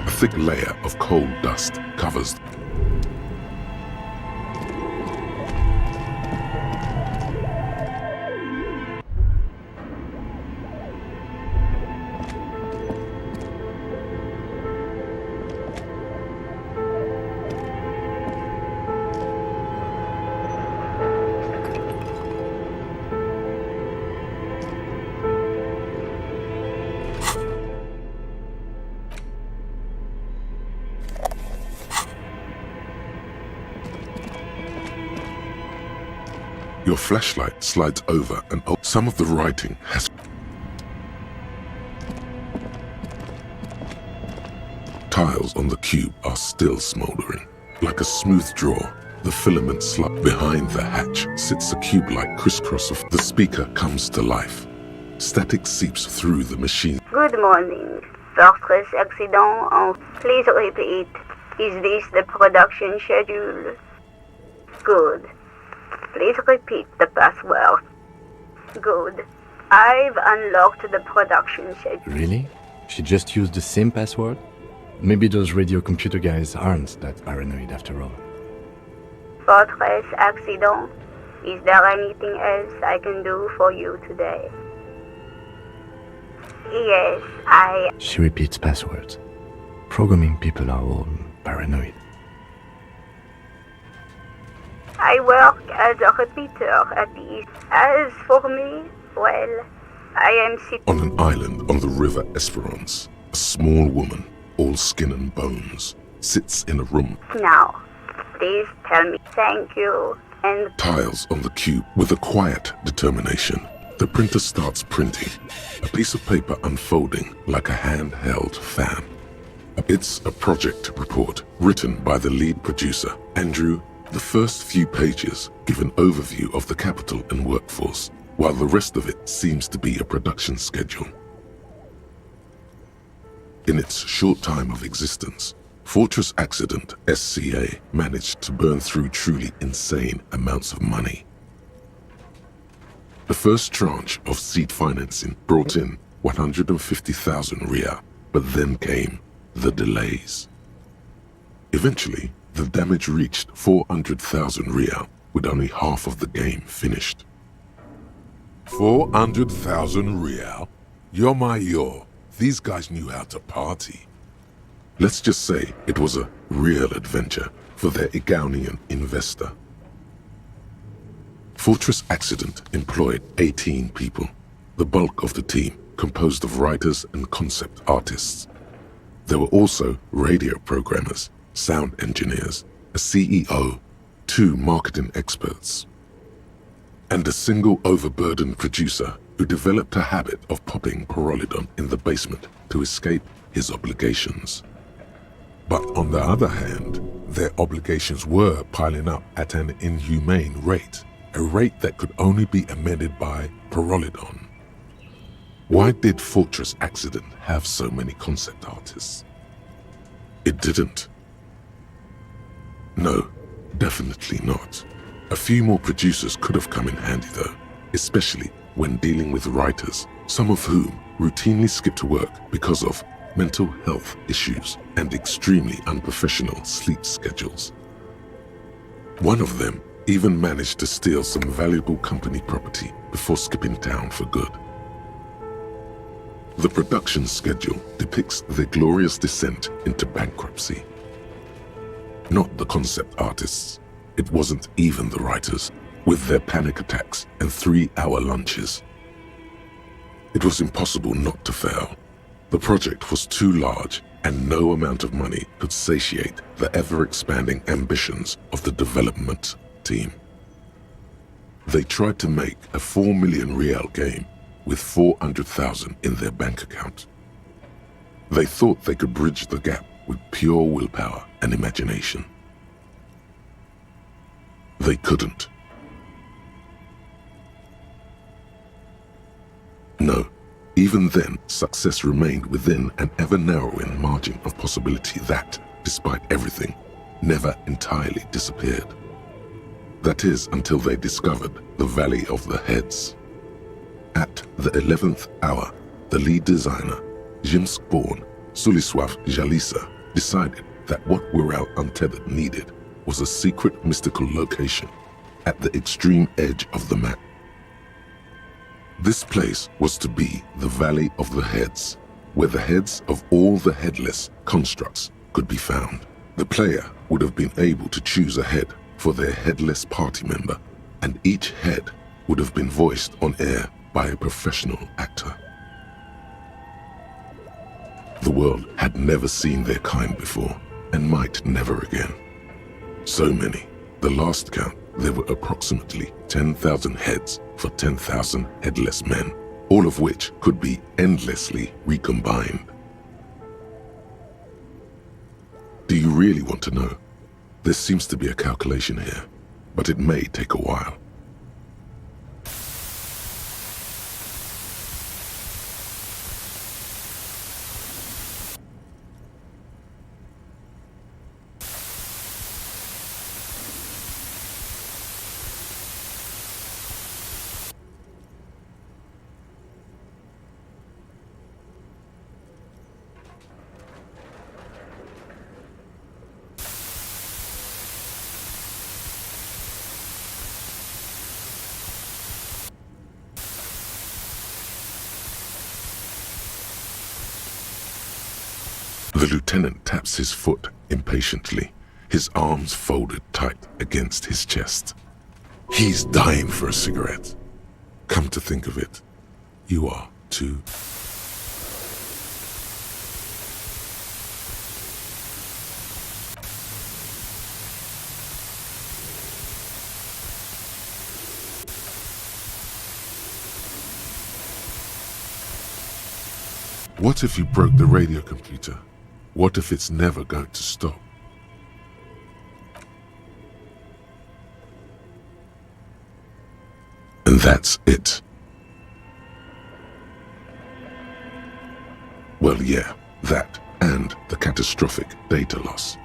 A thick layer of coal dust covers. Your flashlight slides over and some of the writing has... Tiles on the cube are still smoldering. Like a smooth draw, the filament slot behind the hatch sits a cube-like crisscross of... The speaker comes to life. Static seeps through the machine. Good morning. Fortress accident. Please repeat. Is this the production schedule? Good. Please repeat the password. Good. I've unlocked the production schedule. Really? She just used the same password? Maybe those radio computer guys aren't that paranoid after all. Fortress accident. Is there anything else I can do for you today? Yes, She repeats passwords. Programming people are all paranoid. I work as a repeater at the East. As for me, well, I am sitting On an island on the river Esperance, a small woman, all skin and bones, sits in a room. now. Please tell me thank you and Tiles on the cube with a quiet determination. The printer starts printing, a piece of paper unfolding like a handheld fan. It's a project report written by the lead producer, Andrew. The first few pages give an overview of the capital and workforce, while the rest of it seems to be a production schedule. In its short time of existence, Fortress Accident SCA managed to burn through truly insane amounts of money. The first tranche of seed financing brought in 150,000 Ria, but then came the delays. Eventually, the damage reached 400,000 Ria, with only half of the game finished. 400,000 real? You're my yo. These guys knew how to party. Let's just say it was a real adventure for their Igaunian investor. Fortress Accident employed 18 people, the bulk of the team composed of writers and concept artists. There were also radio programmers, sound engineers, a CEO, 2 marketing experts, and a single overburdened producer who developed a habit of popping Pyrrolidon in the basement to escape his obligations. But on the other hand, their obligations were piling up at an inhumane rate, a rate that could only be amended by Pyrrolidon. Why did Fortress Accident have so many concept artists? It didn't. No, definitely not. A few more producers could have come in handy though, especially when dealing with writers, some of whom routinely skipped work because of mental health issues and extremely unprofessional sleep schedules. One of them even managed to steal some valuable company property before skipping town for good. The production schedule depicts their glorious descent into bankruptcy. Not the concept artists. It wasn't even the writers, with their panic attacks and 3-hour lunches. It was impossible not to fail. The project was too large, and no amount of money could satiate the ever-expanding ambitions of the development team. They tried to make a 4 million real game with 400,000 in their bank account. They thought they could bridge the gap with pure willpower and imagination. They couldn't. No, even then, success remained within an ever-narrowing margin of possibility that, despite everything, never entirely disappeared. That is until they discovered the Valley of the Heads. At the 11th hour, the lead designer, Jimsk-born Sulisław Jalisa, decided that what Wirral Untethered needed was a secret mystical location at the extreme edge of the map. This place was to be the Valley of the Heads, where the heads of all the headless constructs could be found. The player would have been able to choose a head for their headless party member, and each head would have been voiced on air by a professional actor. The world had never seen their kind before, and might never again. So many. The last count, there were approximately 10,000 heads for 10,000 headless men, all of which could be endlessly recombined. Do you really want to know? There seems to be a calculation here, but it may take a while. The lieutenant taps his foot impatiently, his arms folded tight against his chest. He's dying for a cigarette. Come to think of it, you are too. What if you broke the radio computer? What if it's never going to stop? And that's it. Well, yeah, that and the catastrophic data loss.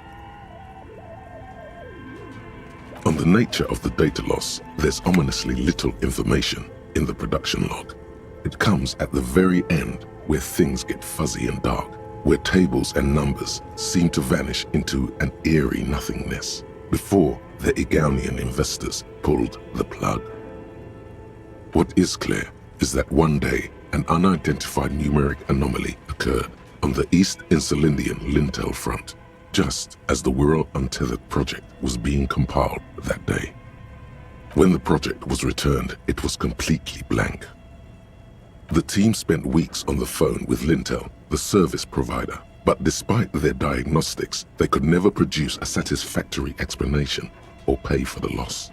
On the nature of the data loss, there's ominously little information in the production log. It comes at the very end, where things get fuzzy and dark, where tables and numbers seem to vanish into an eerie nothingness. Before, the Egonian investors pulled the plug. What is clear is that one day an unidentified numeric anomaly occurred on the East Insulindian Lintel front, just as the Wirral Untethered project was being compiled that day. When the project was returned, it was completely blank. The team spent weeks on the phone with Lintel, the service provider, but despite their diagnostics, they could never produce a satisfactory explanation or pay for the loss.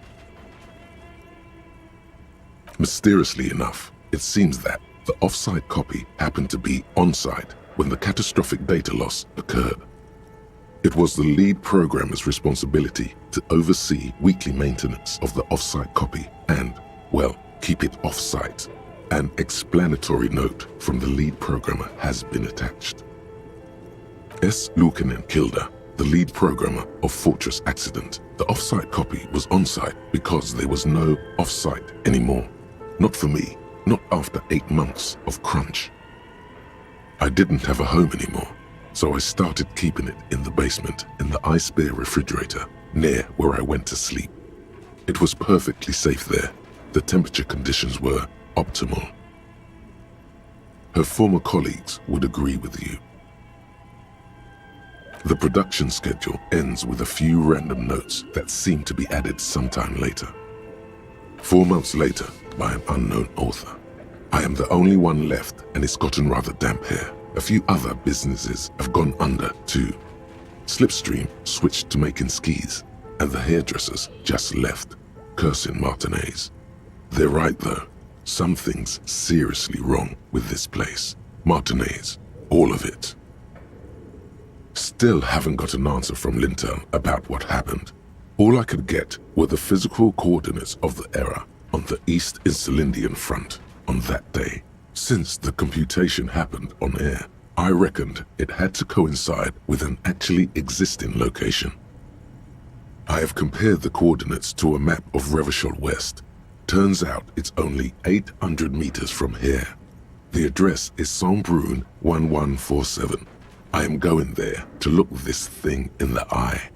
Mysteriously enough, it seems that the off-site copy happened to be on-site when the catastrophic data loss occurred. It was the lead programmer's responsibility to oversee weekly maintenance of the off-site copy and, well, keep it off-site. An explanatory note from the lead programmer has been attached. S. Luukinen Kilda, the lead programmer of Fortress Accident. The off-site copy was on-site because there was no off-site anymore. Not for me, not after 8 months of crunch. I didn't have a home anymore, so I started keeping it in the basement in the Ice Bear refrigerator, near where I went to sleep. It was perfectly safe there. The temperature conditions were optimal. Her former colleagues would agree with you. The production schedule ends with a few random notes that seem to be added sometime later. 4 months later, by an unknown author. I am the only one left, and it's gotten rather damp here. A few other businesses have gone under too. Slipstream switched to making skis, and the hairdressers just left, cursing Martinez. They're right though. Something's seriously wrong with this place. Martinez, all of it. Still haven't got an answer from Lintel about what happened. All I could get were the physical coordinates of the error on the East Insulindian front on that day. Since the computation happened on air, I reckoned it had to coincide with an actually existing location. I have compared the coordinates to a map of Revachol West. Turns out it's only 800 meters from here. The address is Saint-Brun 1147. I am going there to look this thing in the eye.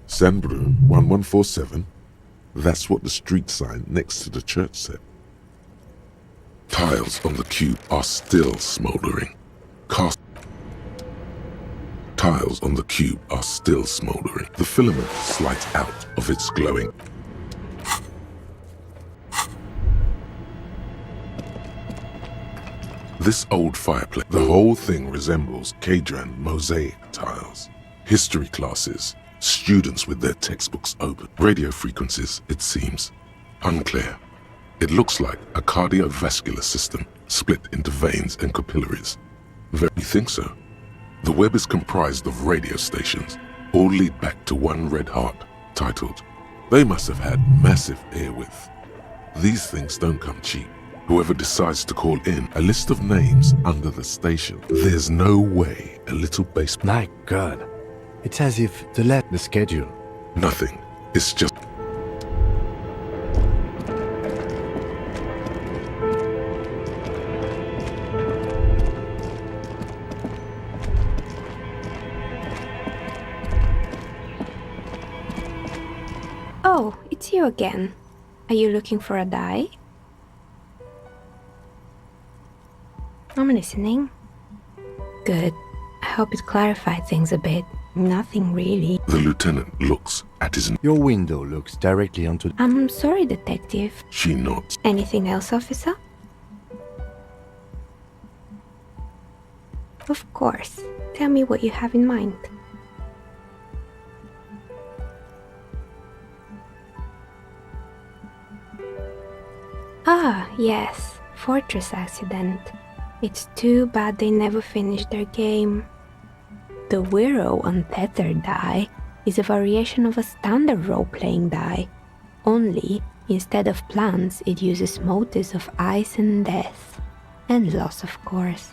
Saint-Brun 1147? That's what the street sign next to the church said. Tiles on the cube are still smoldering. Tiles on the cube are still smoldering. The filament slides out of its glowing. This old fireplace, the whole thing resembles Kadran mosaic tiles. History classes, students with their textbooks open. Radio frequencies, it seems. Unclear. It looks like a cardiovascular system split into veins and capillaries. Very think so. The web is comprised of radio stations, all lead back to one red heart, titled, "They must have had massive airwidth." These things don't come cheap. Whoever decides to call in a list of names under the station, there's no way a little base... My God. It's as if they let the schedule. Nothing. It's just... Oh, it's you again. Are you looking for a die? I'm listening. Good. I hope it clarified things a bit. Nothing really. The lieutenant looks at his... Your window looks directly onto... I'm sorry, detective. She nods. Anything else, officer? Of course. Tell me what you have in mind. Ah, yes. Fortress Accident. It's too bad they never finished their game. The Wirral Untethered die is a variation of a standard role-playing die, only instead of plants it uses motifs of ice and death, and loss of course.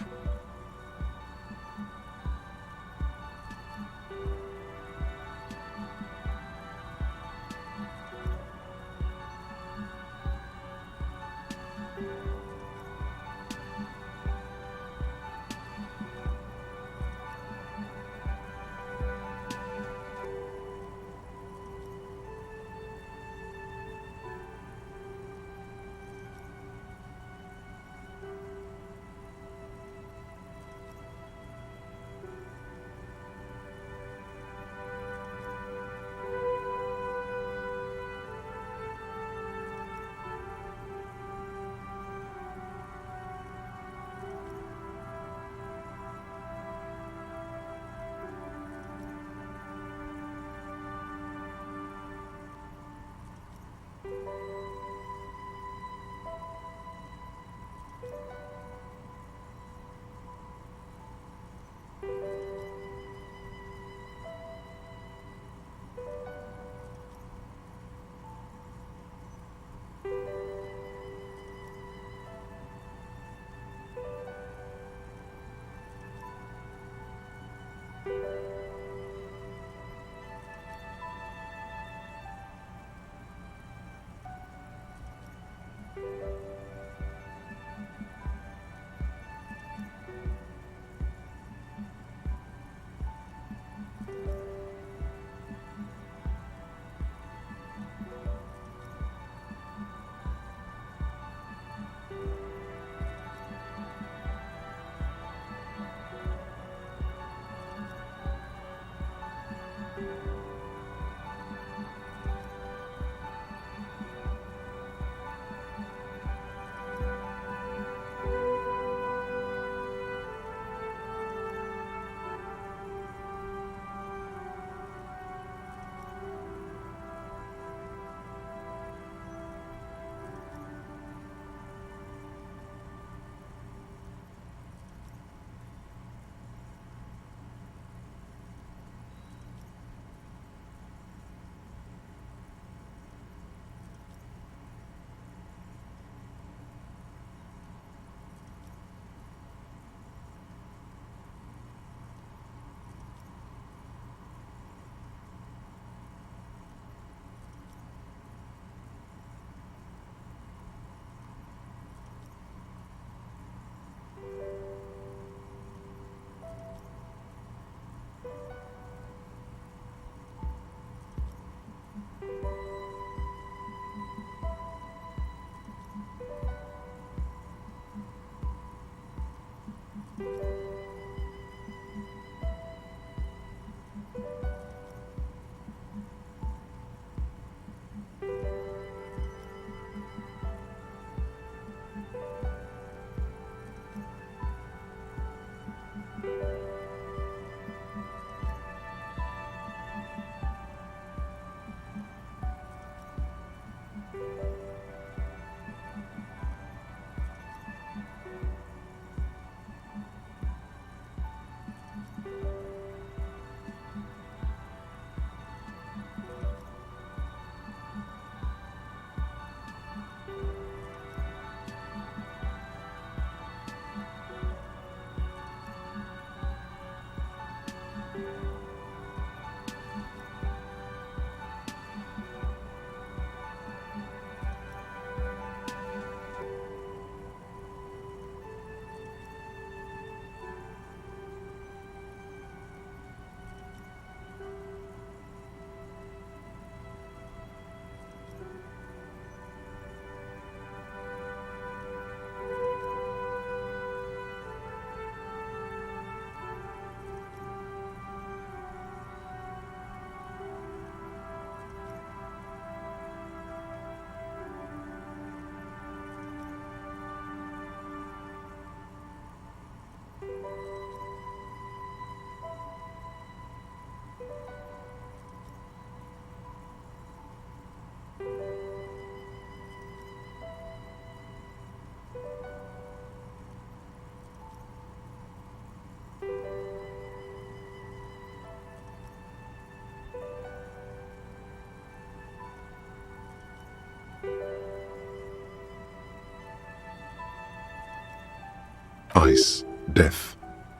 Ice, death,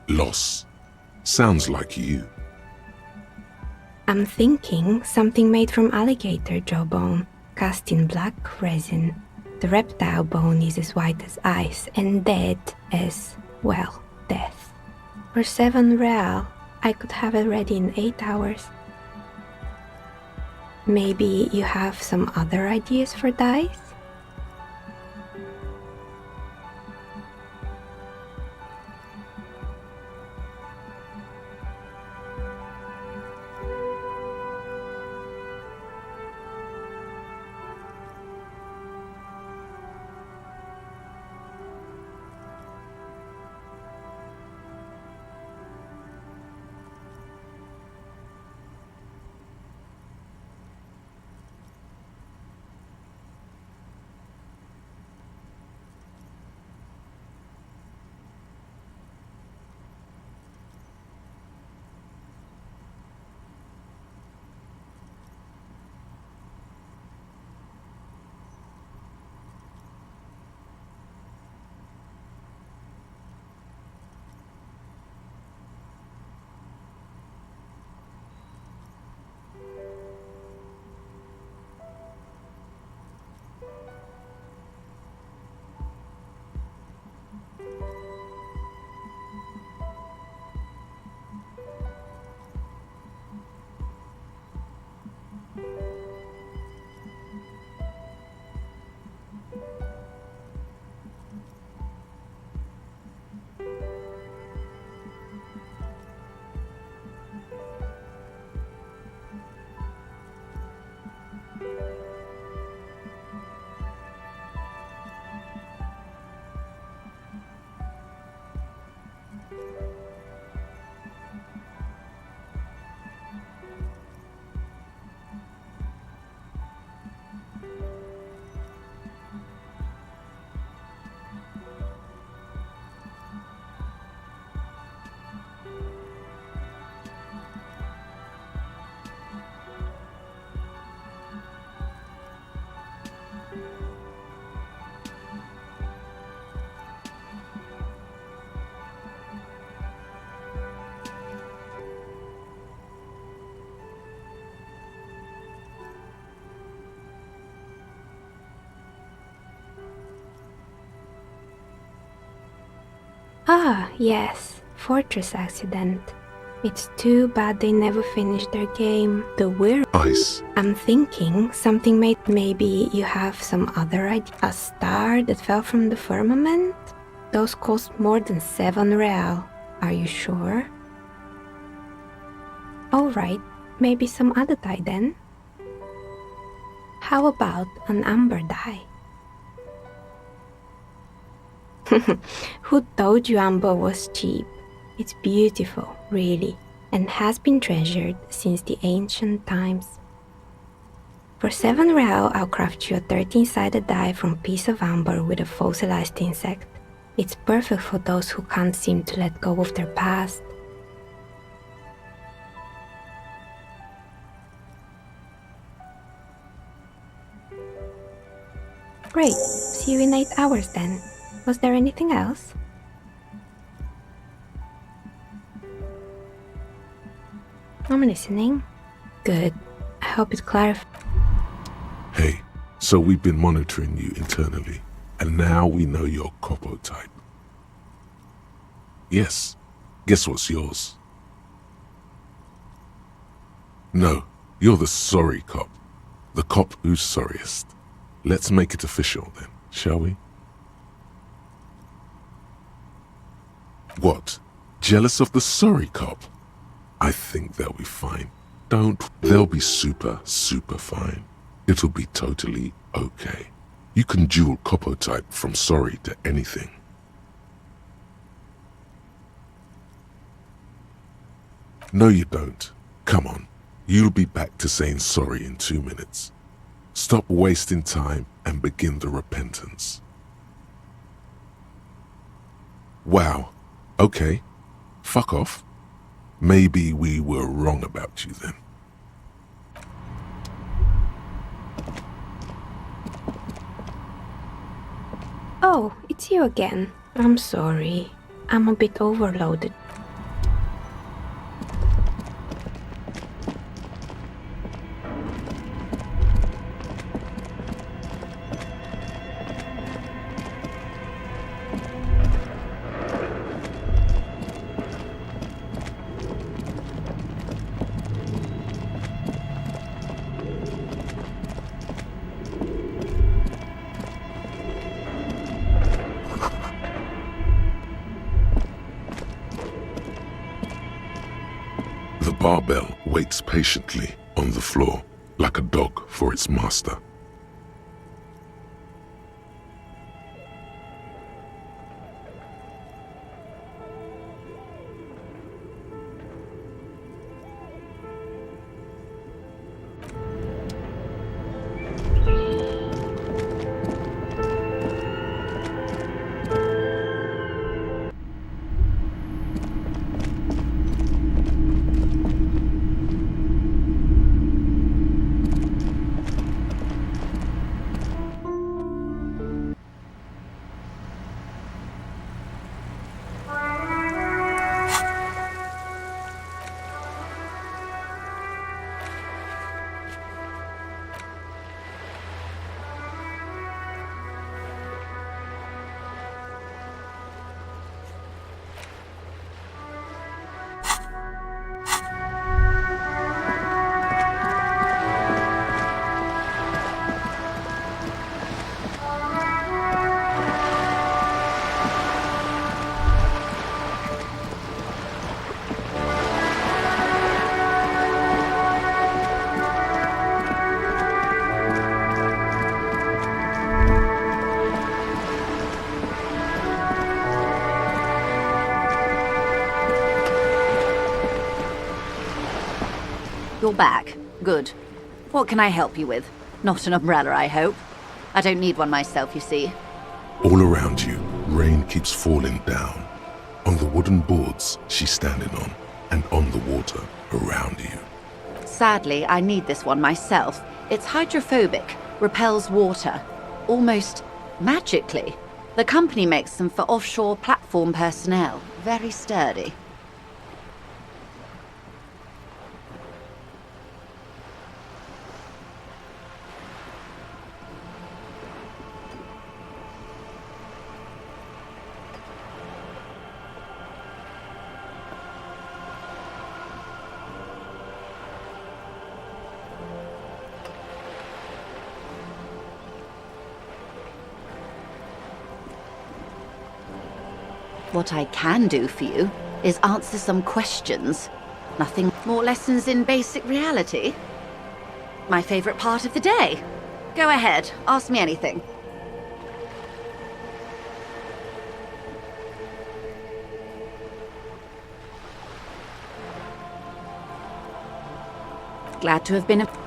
loss. Sounds like you. I'm thinking something made from alligator jawbone, cast in black resin. The reptile bone is as white as ice and dead as, well, death. For 7 real, I could have it ready in 8 hours. Maybe you have some other ideas for dyes? Ah, yes, Fortress accident. It's too bad they never finished their game. The weird Ice. I'm thinking something made. Maybe you have some other idea. A star that fell from the firmament? Those cost more than 7 real. Are you sure? Alright, maybe some other dye then. How about an amber dye? Who told you amber was cheap? It's beautiful, really, and has been treasured since the ancient times. For 7 real, I'll craft you a 13-sided die from piece of amber with a fossilized insect. It's perfect for those who can't seem to let go of their past. Great, see you in 8 hours then. Was there anything else? I'm listening. Good. I hope it clarifies. Hey, so we've been monitoring you internally, and now we know your Copo type. Yes. Guess what's yours? No, you're the sorry cop. The cop who's sorriest. Let's make it official then, shall we? What? Jealous of the sorry cop? I think they'll be fine. They'll be super fine. It'll be totally okay. You can dual Copo type from sorry to anything. No, you don't. Come on. You'll be back to saying sorry in 2 minutes. Stop wasting time and begin the repentance. Wow. Okay. Fuck off. Maybe we were wrong about you then. Oh, it's you again. I'm sorry. I'm a bit overloaded. The barbell waits patiently on the floor, like a dog for its master. You're back. Good. What can I help you with? Not an umbrella, I hope. I don't need one myself, you see. All around you, rain keeps falling down. On the wooden boards she's standing on, and on the water around you. Sadly, I need this one myself. It's hydrophobic, repels water, almost magically. The company makes them for offshore platform personnel. Very sturdy. What I can do for you is answer some questions. Nothing more lessons in basic reality. My favorite part of the day. Go ahead, ask me anything. Glad to have been a...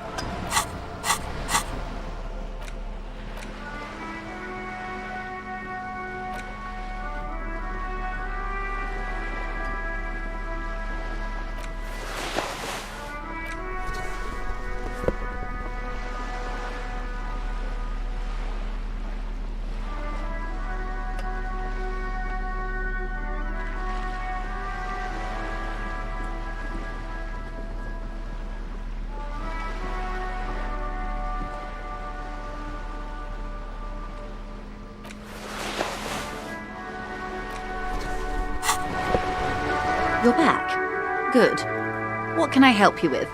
You're back. Good. What can I help you with?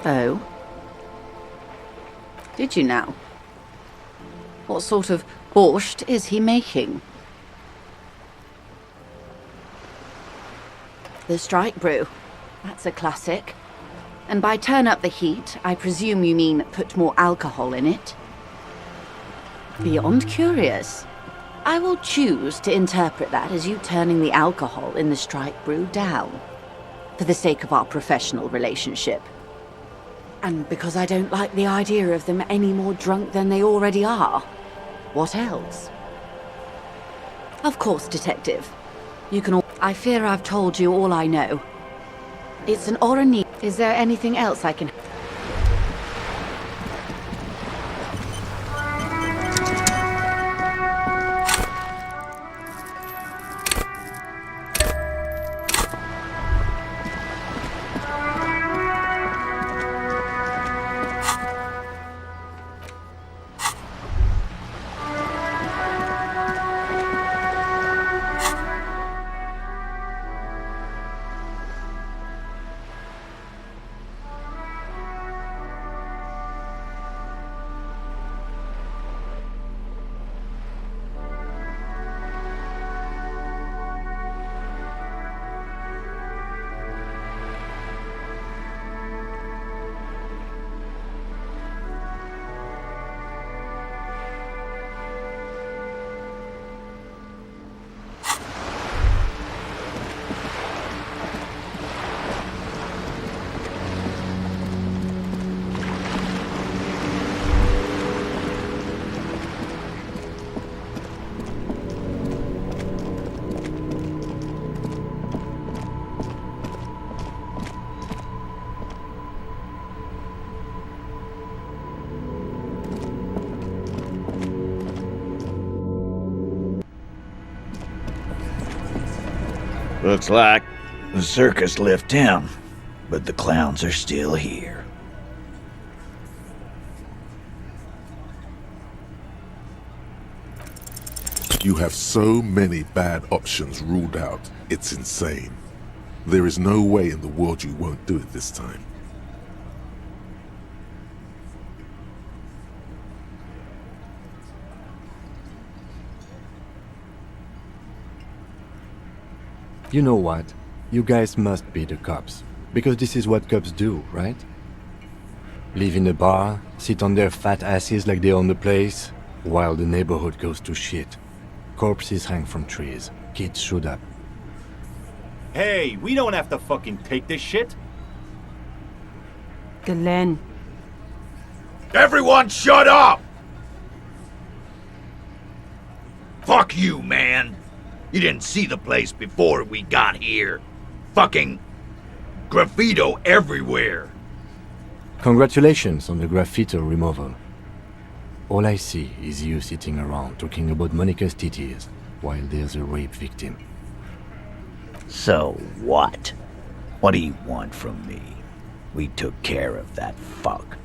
Oh? Did you now? What sort of borscht is he making? The Strike Brew. That's a classic. And by turn up the heat, I presume you mean put more alcohol in it? Beyond curious. I will choose to interpret that as you turning the alcohol in the Strike Brew down. For the sake of our professional relationship. And because I don't like the idea of them any more drunk than they already are. What else? Of course, Detective. You can all... I fear I've told you all I know. It's an Orani. Is there anything else I can... Looks like the circus left town, but the clowns are still here. You have so many bad options ruled out, it's insane. There is no way in the world you won't do it this time. You know what? You guys must be the cops. Because this is what cops do, right? Live in a bar, sit on their fat asses like they own the place, while the neighborhood goes to shit. Corpses hang from trees. Kids shoot up. Hey, we don't have to fucking take this shit. Glenn. Everyone shut up! Fuck you, man. You didn't see the place before we got here. Fucking graffito everywhere. Congratulations on the graffito removal. All I see is you sitting around talking about Monica's titties while there's a rape victim. So what? What do you want from me? We took care of that fuck.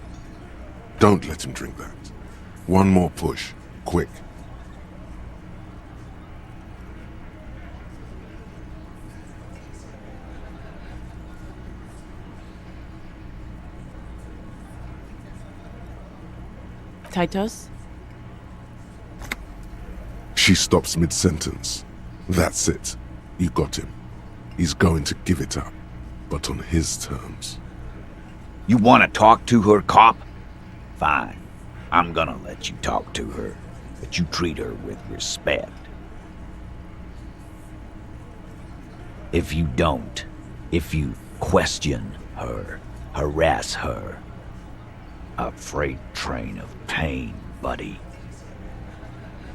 Don't let him drink that. One more push, quick. Titus? She stops mid-sentence. That's it. You got him. He's going to give it up, but on his terms. You want to talk to her, cop? Fine. I'm gonna let you talk to her, but you treat her with respect. If you don't, if you question her, harass her, a freight train of pain, buddy.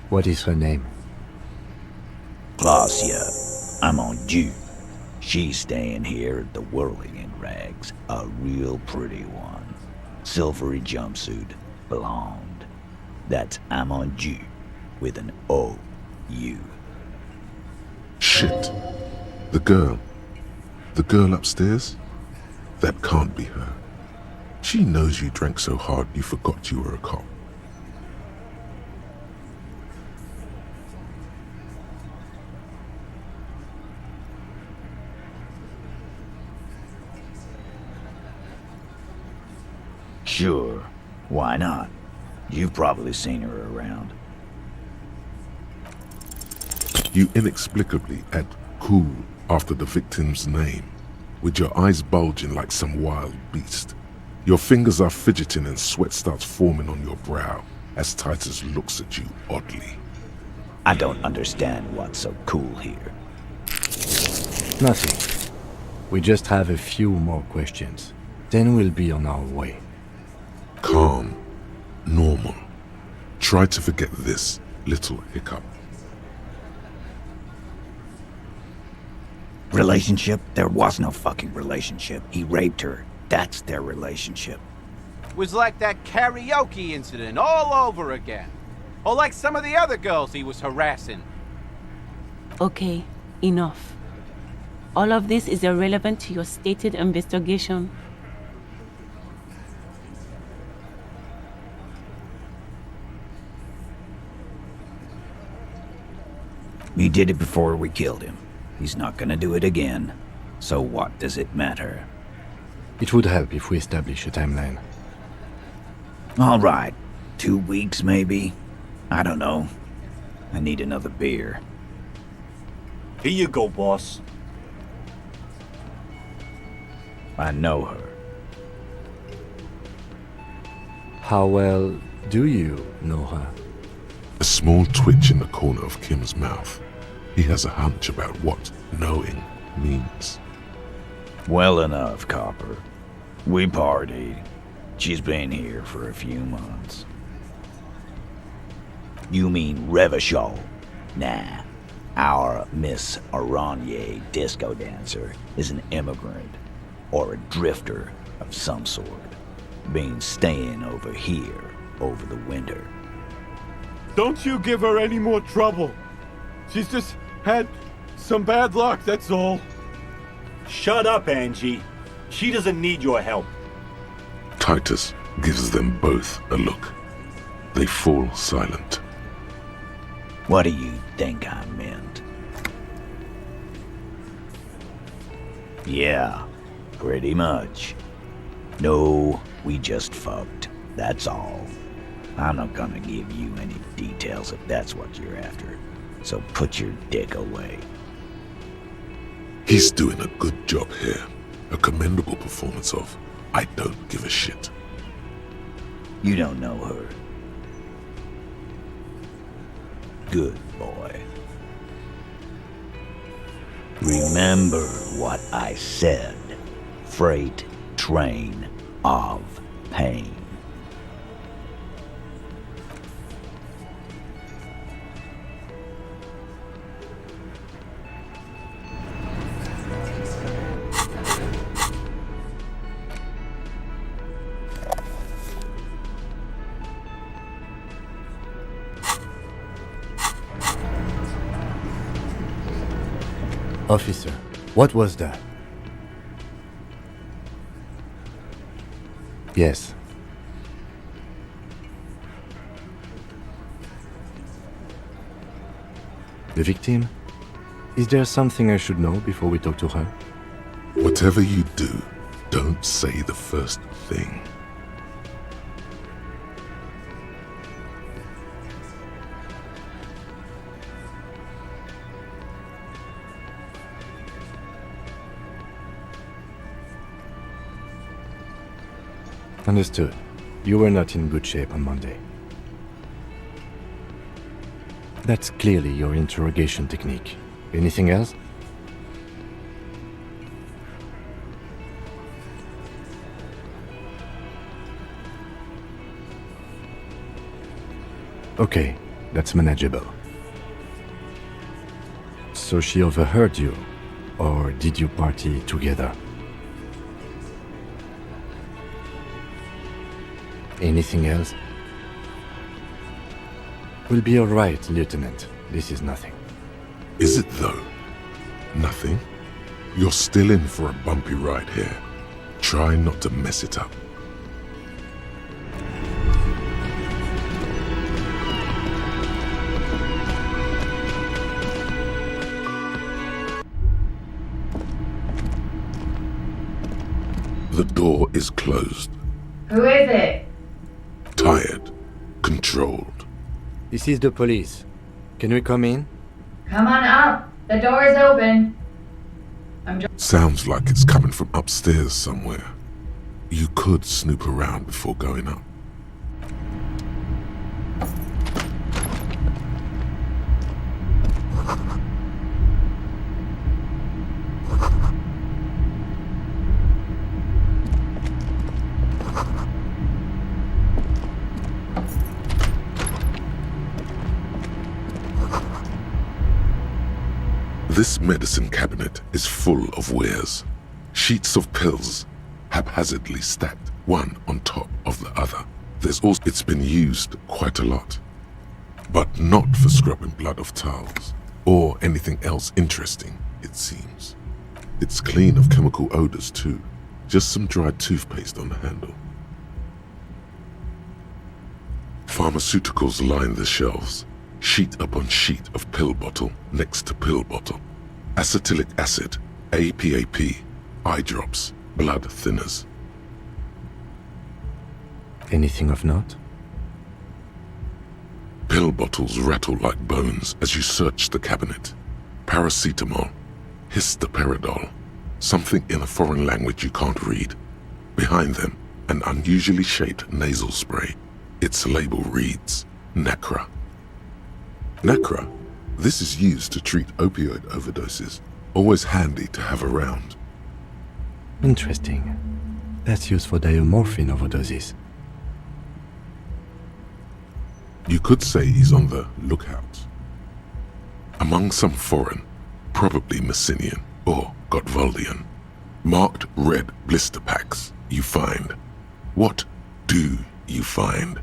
What is her name? Glacia. I'm on due. She's staying here at the Whirling in Rags. A real pretty one. Silvery jumpsuit. Blonde. That's Amon Ju with an O-U. Shit. The girl. The girl upstairs? That can't be her. She knows you drank so hard you forgot you were a cop. Sure. Why not? You've probably seen her around. You inexplicably add cool after the victim's name, with your eyes bulging like some wild beast. Your fingers are fidgeting and sweat starts forming on your brow as Titus looks at you oddly. I don't understand what's so cool here. Nothing. We just have a few more questions. Then we'll be on our way. Calm. Normal. Try to forget this little hiccup. Relationship? There was no fucking relationship. He raped her. That's their relationship. Was like that karaoke incident all over again. Or like some of the other girls he was harassing. Okay, enough. All of this is irrelevant to your stated investigation. We did it before we killed him. He's not gonna do it again. So what does it matter? It would help if we establish a timeline. All right. 2 weeks, maybe? I don't know. I need another beer. Here you go, boss. I know her. How well do you know her? A small twitch in the corner of Kim's mouth. He has a hunch about what knowing means. Well enough, Copper. We partied. She's been here for a few months. You mean Revachol? Nah. Our Miss Aranye disco dancer is an immigrant or a drifter of some sort. Been staying over here over the winter. Don't you give her any more trouble. She's just had some bad luck, that's all. Shut up, Angie. She doesn't need your help. Titus gives them both a look. They fall silent. What do you think I meant? Yeah, pretty much. No, we just fucked. That's all. I'm not gonna give you any details if that's what you're after. So put your dick away. He's doing a good job here. A commendable performance of I don't give a shit. You don't know her. Good boy. Remember what I said. Freight train of pain. Officer, what was that? Yes. The victim? Is there something I should know before we talk to her? Whatever you do, don't say the first thing. Understood. You were not in good shape on Monday. That's clearly your interrogation technique. Anything else? Okay, that's manageable. So she overheard you, or did you party together? Anything else? We'll be all right, Lieutenant. This is nothing. Is it though? Nothing? You're still in for a bumpy ride here. Try not to mess it up. The door is closed. Who is it? Tired. Controlled. This is the police. Can we come in? Come on up. The door is open. Sounds like it's coming from upstairs somewhere. You could snoop around before going up. This medicine cabinet is full of wares. Sheets of pills, haphazardly stacked one on top of the other. It's been used quite a lot, but not for scrubbing blood off towels or anything else interesting, it seems. It's clean of chemical odors too, just some dried toothpaste on the handle. Pharmaceuticals line the shelves, sheet upon sheet of pill bottle next to pill bottle. Acetylic acid, APAP, eye drops, blood thinners. Anything of note? Pill bottles rattle like bones as you search the cabinet. Paracetamol, histoperidol, something in a foreign language you can't read. Behind them, an unusually shaped nasal spray. Its label reads, Nacra. Nacra? This is used to treat opioid overdoses. Always handy to have around. Interesting. That's used for diamorphine overdoses. You could say he's on the lookout. Among some foreign, probably Messinian or Gotwaldian, marked red blister packs you find. What do you find?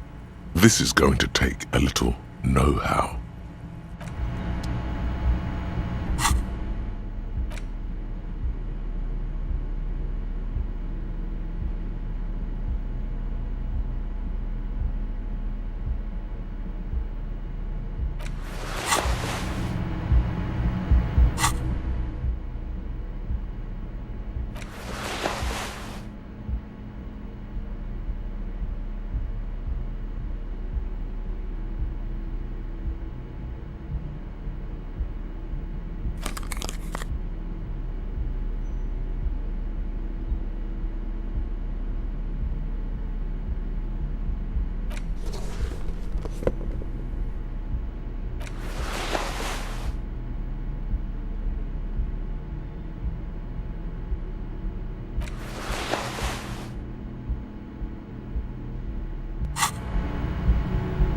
This is going to take a little know-how.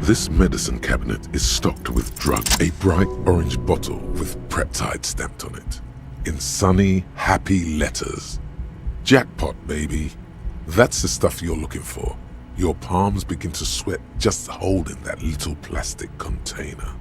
This medicine cabinet is stocked with drugs. A bright orange bottle with Preptide stamped on it. In sunny, happy letters. Jackpot, baby. That's the stuff you're looking for. Your palms begin to sweat just holding that little plastic container.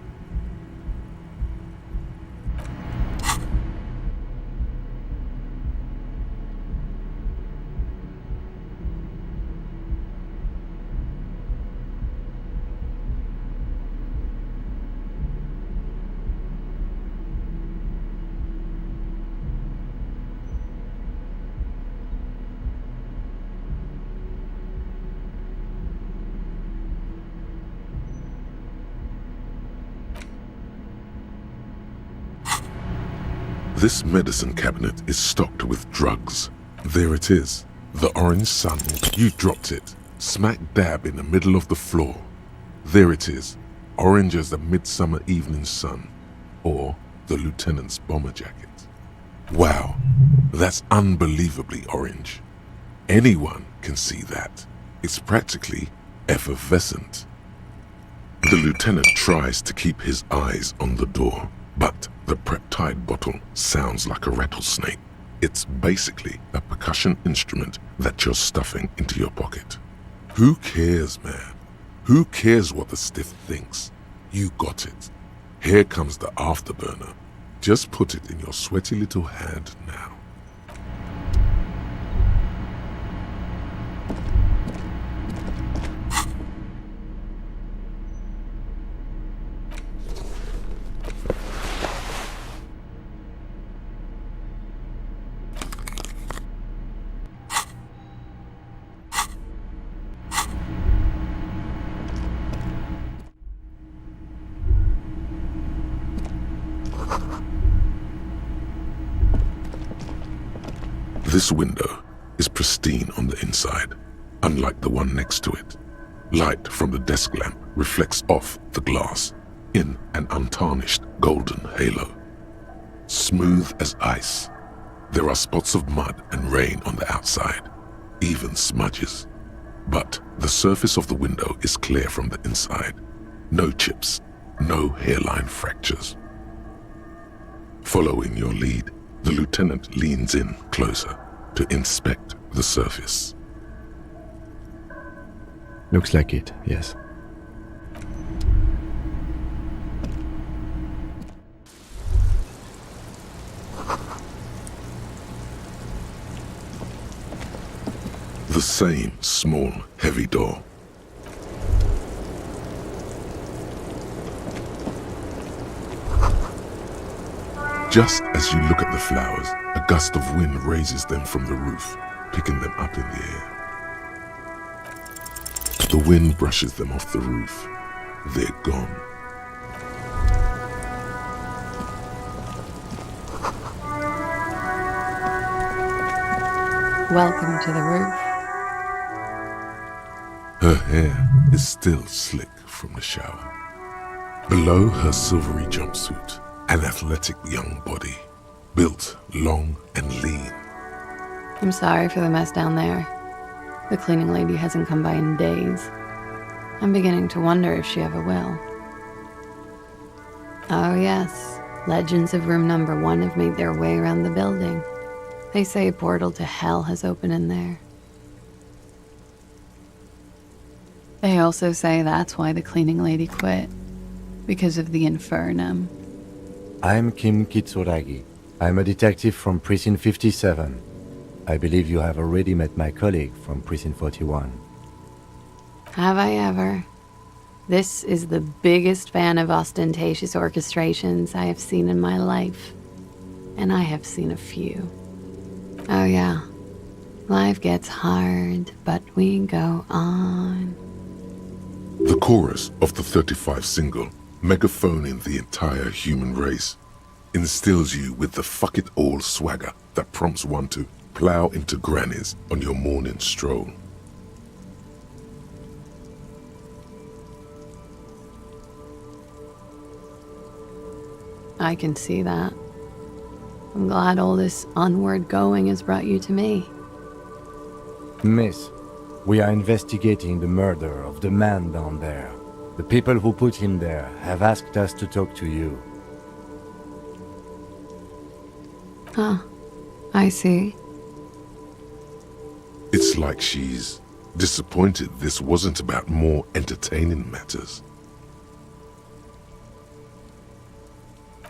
This medicine cabinet is stocked with drugs. There it is, the orange sun. You dropped it, smack dab in the middle of the floor. There it is, orange as the midsummer evening sun, or the lieutenant's bomber jacket. Wow, that's unbelievably orange. Anyone can see that. It's practically effervescent. The lieutenant tries to keep his eyes on the door, but the Preptide bottle sounds like a rattlesnake. It's basically a percussion instrument that you're stuffing into your pocket. Who cares, man? Who cares what the stiff thinks? You got it. Here comes the afterburner. Just put it in your sweaty little hand now. This window is pristine on the inside, unlike the one next to it. Light from the desk lamp reflects off the glass in an untarnished golden halo. Smooth as ice. There are spots of mud and rain on the outside, even smudges. But the surface of the window is clear from the inside. No chips, no hairline fractures. Following your lead, the lieutenant leans in closer to inspect the surface. Looks like it, yes. The same small, heavy door. Just as you look at the flowers, a gust of wind raises them from the roof, picking them up in the air. The wind brushes them off the roof. They're gone. Welcome to the roof. Her hair is still slick from the shower. Below her silvery jumpsuit, an athletic young body, built long and lean. I'm sorry for the mess down there. The cleaning lady hasn't come by in days. I'm beginning to wonder if she ever will. Oh yes, legends of room number 1 have made their way around the building. They say a portal to hell has opened in there. They also say that's why the cleaning lady quit. Because of the infernum. I'm Kim Kitsuragi. I'm a detective from Precinct 57. I believe you have already met my colleague from Precinct 41. Have I ever? This is the biggest fan of ostentatious orchestrations I have seen in my life. And I have seen a few. Oh yeah, life gets hard, but we go on. The chorus of the 35 single, megaphoning the entire human race, instills you with the fuck it all swagger that prompts one to plow into grannies on your morning stroll. I can see that. I'm glad all this onward going has brought you to me. Miss, we are investigating the murder of the man down there. The people who put him there have asked us to talk to you. Huh. I see. It's like she's disappointed this wasn't about more entertaining matters.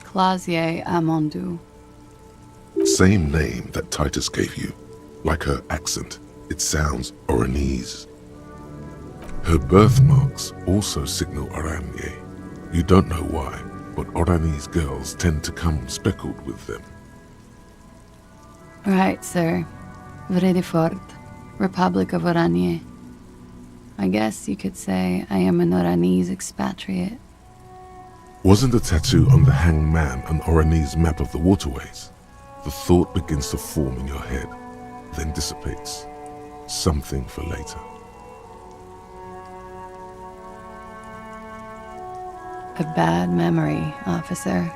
Clausier Amandou. Same name that Titus gave you. Like her accent, it sounds Oranese. Her birthmarks also signal Oranje. You don't know why, but Oranese girls tend to come speckled with them. Right, sir. Vredefort, Republic of Oranje. I guess you could say I am an Oranese expatriate. Wasn't the tattoo on the hanged man an Oranese map of the waterways? The thought begins to form in your head, then dissipates. Something for later. A bad memory, officer.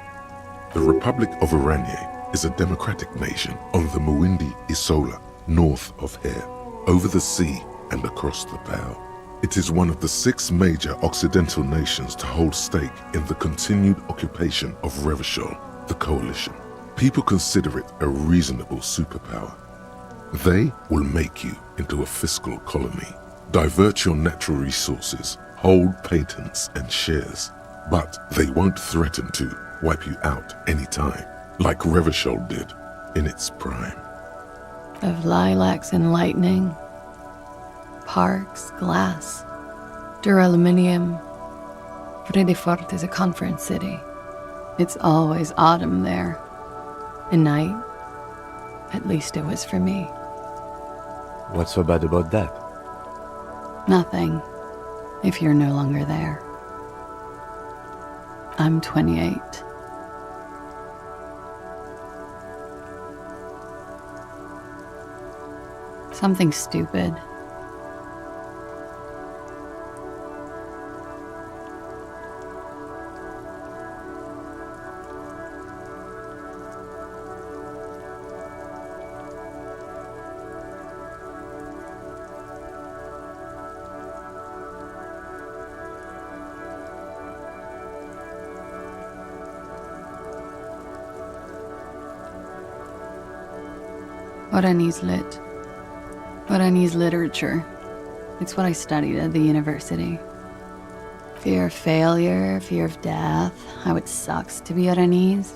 The Republic of Oranje is a democratic nation on the Muindi Isola, north of Hare, over the sea and across the Pao. It is one of the 6 major Occidental nations to hold stake in the continued occupation of Revachol, the coalition. People consider it a reasonable superpower. They will make you into a fiscal colony, divert your natural resources, hold patents and shares, but they won't threaten to wipe you out anytime, like Revachol did in its prime. Of lilacs and lightning, parks, glass, duraluminium. Vredefort is a conference city. It's always autumn there. A night. At least it was for me. What's so bad about that? Nothing, if you're no longer there. I'm 28. Something stupid. Oranese lit. Oranese literature. It's what I studied at the university. Fear of failure, fear of death, how it sucks to be Oranese.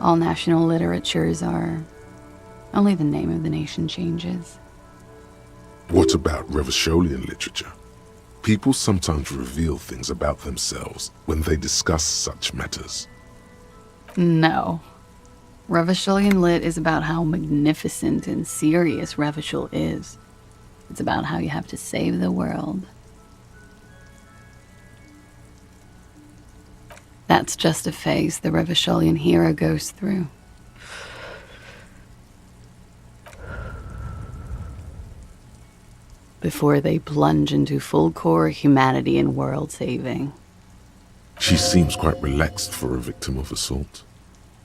All national literatures are. Only the name of the nation changes. What about Revacholian literature? People sometimes reveal things about themselves when they discuss such matters. No. Revacholian lit is about how magnificent and serious Revachol is. It's about how you have to save the world. That's just a phase the Revacholian hero goes through. Before they plunge into full-core humanity and world-saving. She seems quite relaxed for a victim of assault.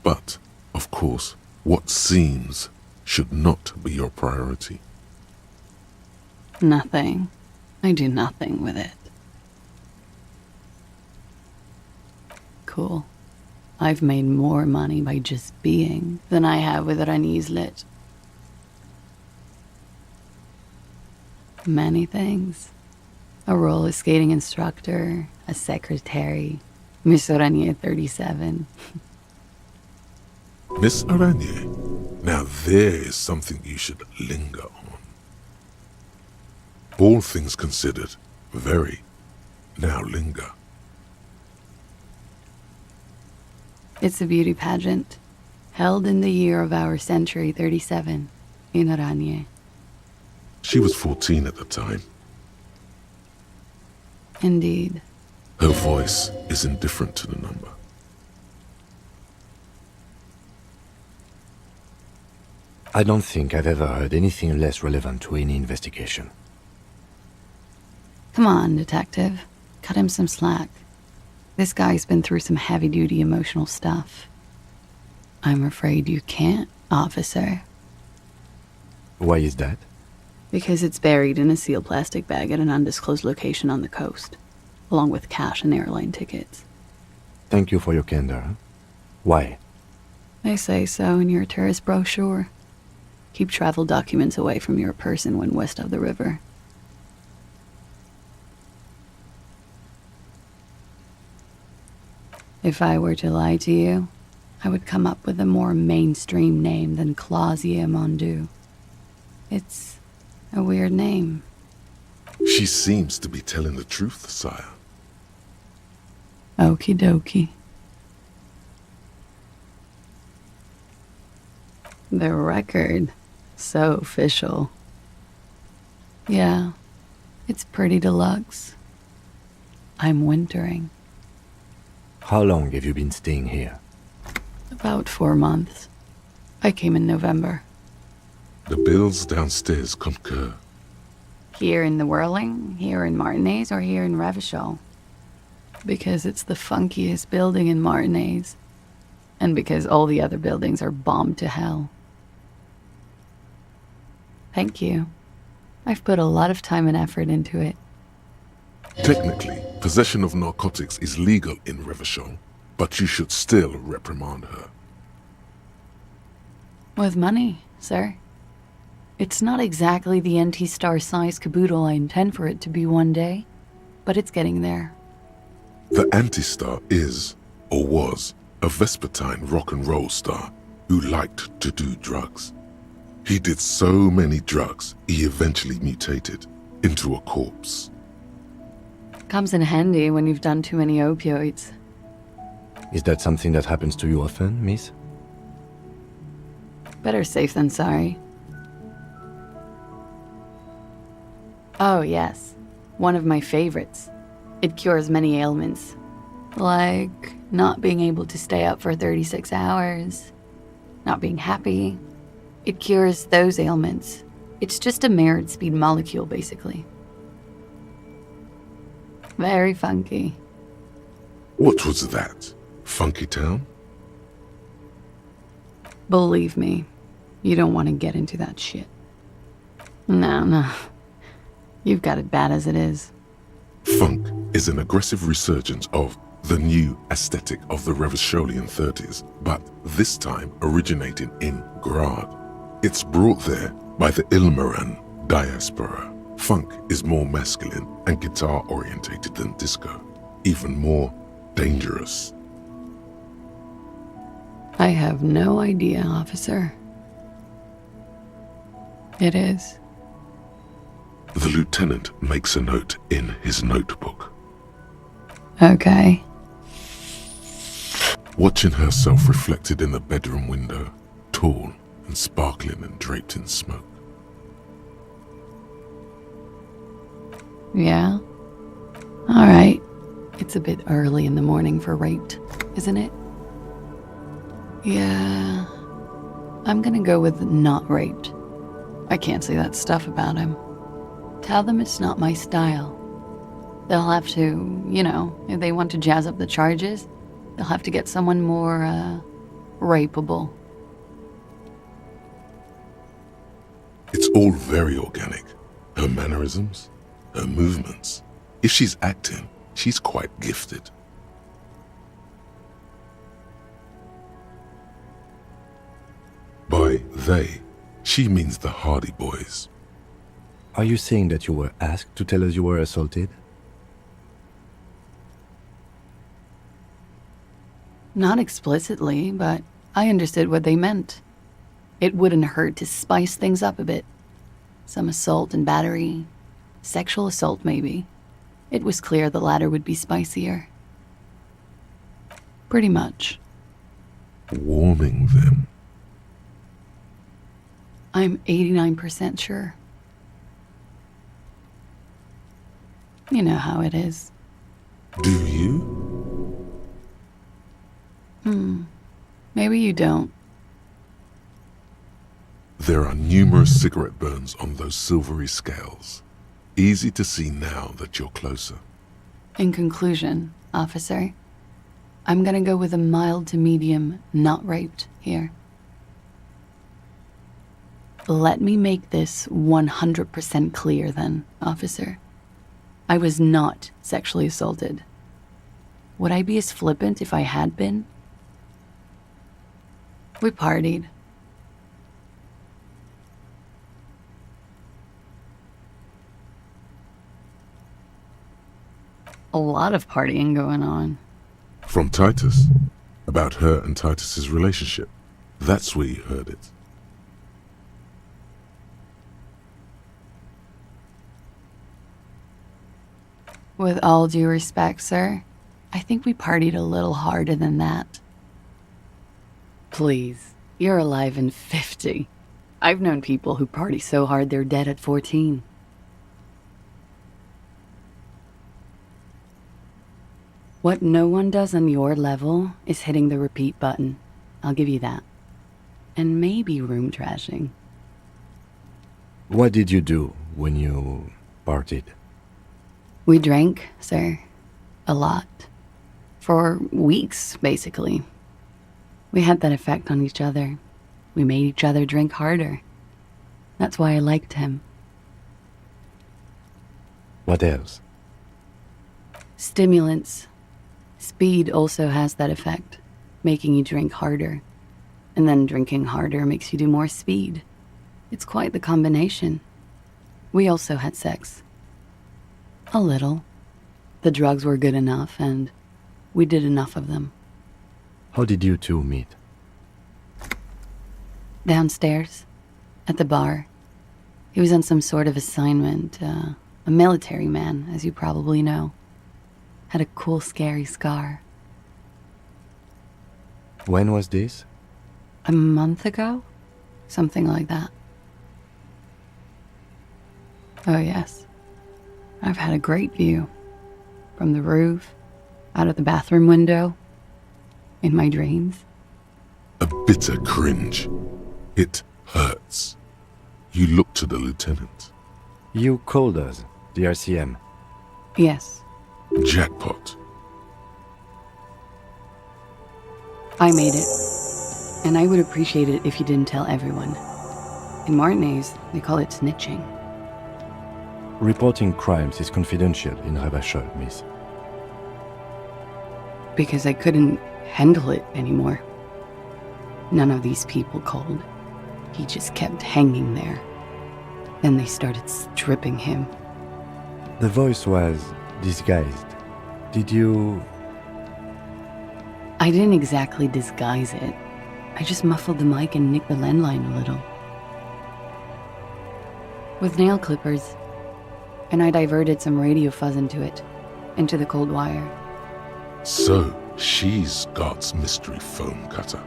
But, of course, what seems should not be your priority. Nothing. I do nothing with it. Cool. I've made more money by just being than I have with Oranese lit. Many things. A roller skating instructor, a secretary, Miss Oranje 37. Miss Oranje, now there is something you should linger on. All things considered, very. Now linger. It's a beauty pageant, held in the year of our century 37, in Oranje. She was 14 at the time. Indeed. Her voice is indifferent to the number. I don't think I've ever heard anything less relevant to any investigation. Come on, detective. Cut him some slack. This guy's been through some heavy-duty emotional stuff. I'm afraid you can't, officer. Why is that? Because it's buried in a sealed plastic bag at an undisclosed location on the coast, along with cash and airline tickets. Thank you for your candor. Why? They say so in your tourist brochure. Keep travel documents away from your person when west of the river. If I were to lie to you, I would come up with a more mainstream name than Clausia Mondu. It's a weird name. She seems to be telling the truth, sire. Okie dokie. The record. So official. Yeah, it's pretty deluxe. I'm wintering. How long have you been staying here? About 4 months. I came in November. The bills downstairs concur. Here in the Whirling, here in Martinez, or here in Revachol? Because it's the funkiest building in Martinez. And because all the other buildings are bombed to hell. Thank you. I've put a lot of time and effort into it. Technically, possession of narcotics is legal in Revachol, but you should still reprimand her. With money, sir. It's not exactly the anti-star size caboodle I intend for it to be one day, but it's getting there. The Anti-Star is, or was, a Vespertine rock and roll star who liked to do drugs. He did so many drugs, he eventually mutated into a corpse. Comes in handy when you've done too many opioids. Is that something that happens to you often, miss? Better safe than sorry. Oh, yes. One of my favorites. It cures many ailments. Like not being able to stay up for 36 hours, not being happy. It cures those ailments. It's just a mirrored speed molecule, basically. Very funky. What was that? Funky Town? Believe me, you don't want to get into that shit. No. You've got it bad as it is. Funk is an aggressive resurgence of the new aesthetic of the Revacholian 30s, but this time originating in Grad. It's brought there by the Ilmaran diaspora. Funk is more masculine and guitar-orientated than disco, even more dangerous. I have no idea, officer. It is. The lieutenant makes a note in his notebook. Okay. Watching herself reflected in the bedroom window, tall and sparkling and draped in smoke. Yeah? Alright. It's a bit early in the morning for raped, isn't it? Yeah. I'm gonna go with not raped. I can't say that stuff about him. Tell them it's not my style. They'll have to, if they want to jazz up the charges, they'll have to get someone more, rapeable. It's all very organic. Her mannerisms, her movements. If she's acting, she's quite gifted. By they, she means the Hardy Boys. Are you saying that you were asked to tell us you were assaulted? Not explicitly, but I understood what they meant. It wouldn't hurt to spice things up a bit. Some assault and battery. Sexual assault, maybe. It was clear the latter would be spicier. Pretty much. Warming them. I'm 89% sure. You know how it is. Do you? Maybe you don't. There are numerous cigarette burns on those silvery scales. Easy to see now that you're closer. In conclusion, officer, I'm gonna go with a mild to medium not raped here. Let me make this 100% clear then, officer. I was not sexually assaulted. Would I be as flippant if I had been? We partied. A lot of partying going on. From Titus. About her and Titus's relationship. That's where you heard it. With all due respect, sir, I think we partied a little harder than that. Please, you're alive in 50. I've known people who party so hard they're dead at 14. What no one does on your level is hitting the repeat button. I'll give you that. And maybe room trashing. What did you do when you partied? We drank, sir. A lot. For weeks, basically. We had that effect on each other. We made each other drink harder. That's why I liked him. What else? Stimulants. Speed also has that effect, making you drink harder. And then drinking harder makes you do more speed. It's quite the combination. We also had sex. A little. The drugs were good enough, and we did enough of them. How did you two meet? Downstairs, at the bar. He was on some sort of assignment, a military man, as you probably know. Had a cool, scary scar. When was this? A month ago? Something like that. Oh, yes. I've had a great view. From the roof, out of the bathroom window, in my dreams. A bitter cringe. It hurts. You look to the lieutenant. You called us, the RCM. Yes. Jackpot. I made it. And I would appreciate it if you didn't tell everyone. In Martinaise, they call it snitching. Reporting crimes is confidential in Revachol, miss. Because I couldn't handle it anymore. None of these people called. He just kept hanging there. Then they started stripping him. The voice was disguised. Did you... I didn't exactly disguise it. I just muffled the mic and nicked the landline a little. With nail clippers. And I diverted some radio fuzz into it. Into the cold wire. So, she's God's mystery foam cutter.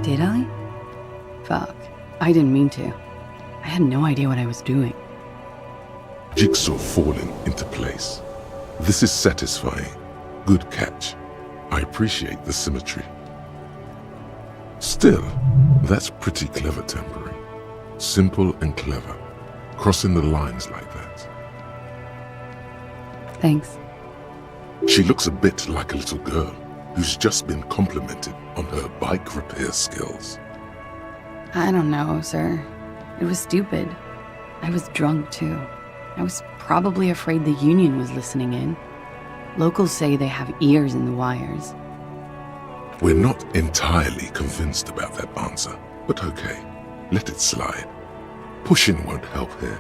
Did I? Fuck. I didn't mean to. I had no idea what I was doing. Jigsaw falling into place. This is satisfying. Good catch. I appreciate the symmetry. Still, that's pretty clever tempering. Simple and clever. Crossing the lines like that. Thanks. She looks a bit like a little girl who's just been complimented on her bike repair skills. I don't know, sir. It was stupid. I was drunk, too. I was probably afraid the union was listening in. Locals say they have ears in the wires. We're not entirely convinced about that answer, but okay, let it slide. Pushing won't help here.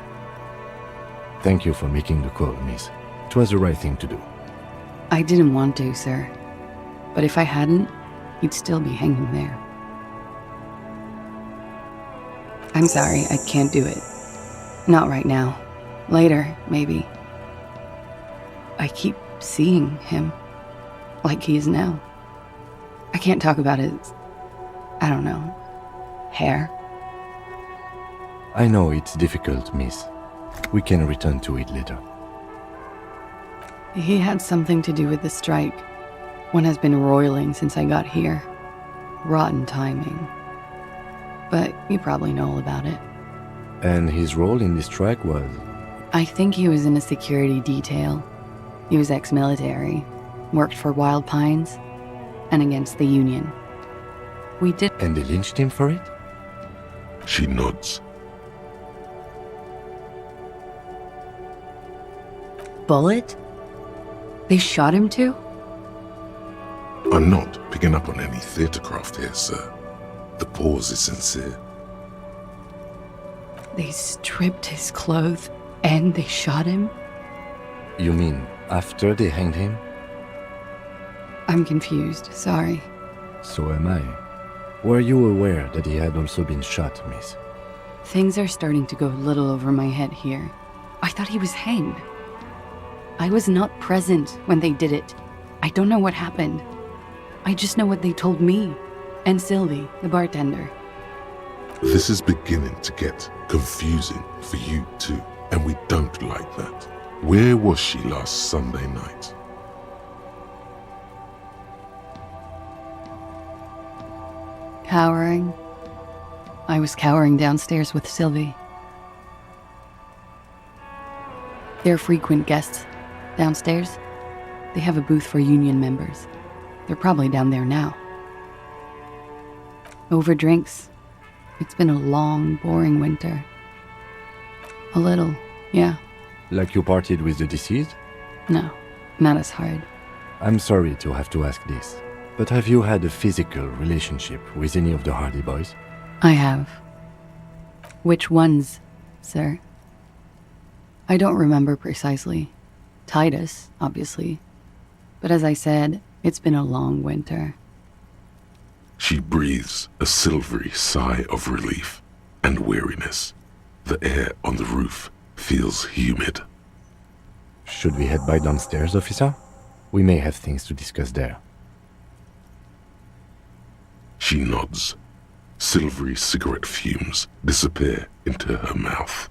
Thank you for making the call, miss. It was the right thing to do. I didn't want to, sir. But if I hadn't, he'd still be hanging there. I'm sorry, I can't do it. Not right now. Later, maybe. I keep seeing him. Like he is now. I can't talk about his... I don't know. Hair. I know it's difficult, miss. We can return to it later. He had something to do with the strike. One has been roiling since I got here. Rotten timing. But you probably know all about it. And his role in this strike was? I think he was in a security detail. He was ex-military, worked for Wild Pines, and against the Union. We did... And they lynched him for it? She nods. Bullet? They shot him too? I'm not picking up on any theatercraft here, sir. The pause is sincere. They stripped his clothes and they shot him? You mean after they hanged him? I'm confused, sorry. So am I. Were you aware that he had also been shot, miss? Things are starting to go a little over my head here. I thought he was hanged. I was not present when they did it. I don't know what happened. I just know what they told me. And Sylvie, the bartender. This is beginning to get confusing for you too, and we don't like that. Where was she last Sunday night? Cowering. I was cowering downstairs with Sylvie. They're frequent guests downstairs. They have a booth for union members. They're probably down there now. Over drinks. It's been a long, boring winter. A little, yeah. Like you partied with the deceased? No, not as hard. I'm sorry to have to ask this, but have you had a physical relationship with any of the Hardy Boys? I have. Which ones, sir? I don't remember precisely. Titus, obviously. But as I said, it's been a long winter. She breathes a silvery sigh of relief and weariness. The air on the roof feels humid. Should we head by downstairs, officer? We may have things to discuss there. She nods. Silvery cigarette fumes disappear into her mouth.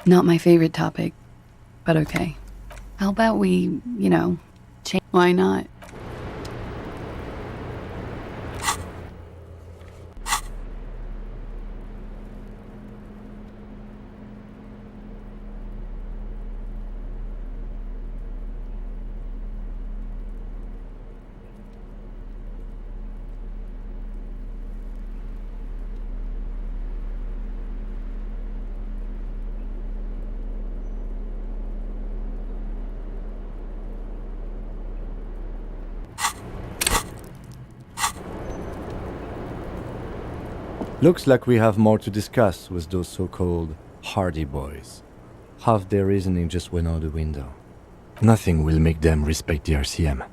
Not my favorite topic, but okay. How about we, change? Why not? Looks like we have more to discuss with those so-called Hardy Boys. Half their reasoning just went out the window. Nothing will make them respect the RCM,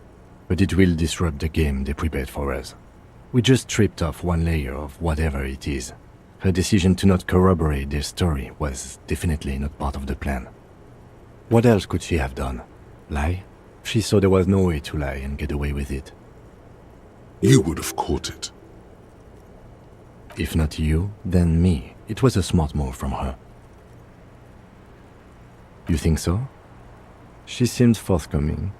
but it will disrupt the game they prepared for us. We just stripped off one layer of whatever it is. Her decision to not corroborate their story was definitely not part of the plan. What else could she have done? Lie? She saw there was no way to lie and get away with it. You would have caught it. If not you, then me. It was a smart move from her. You think so? She seemed forthcoming.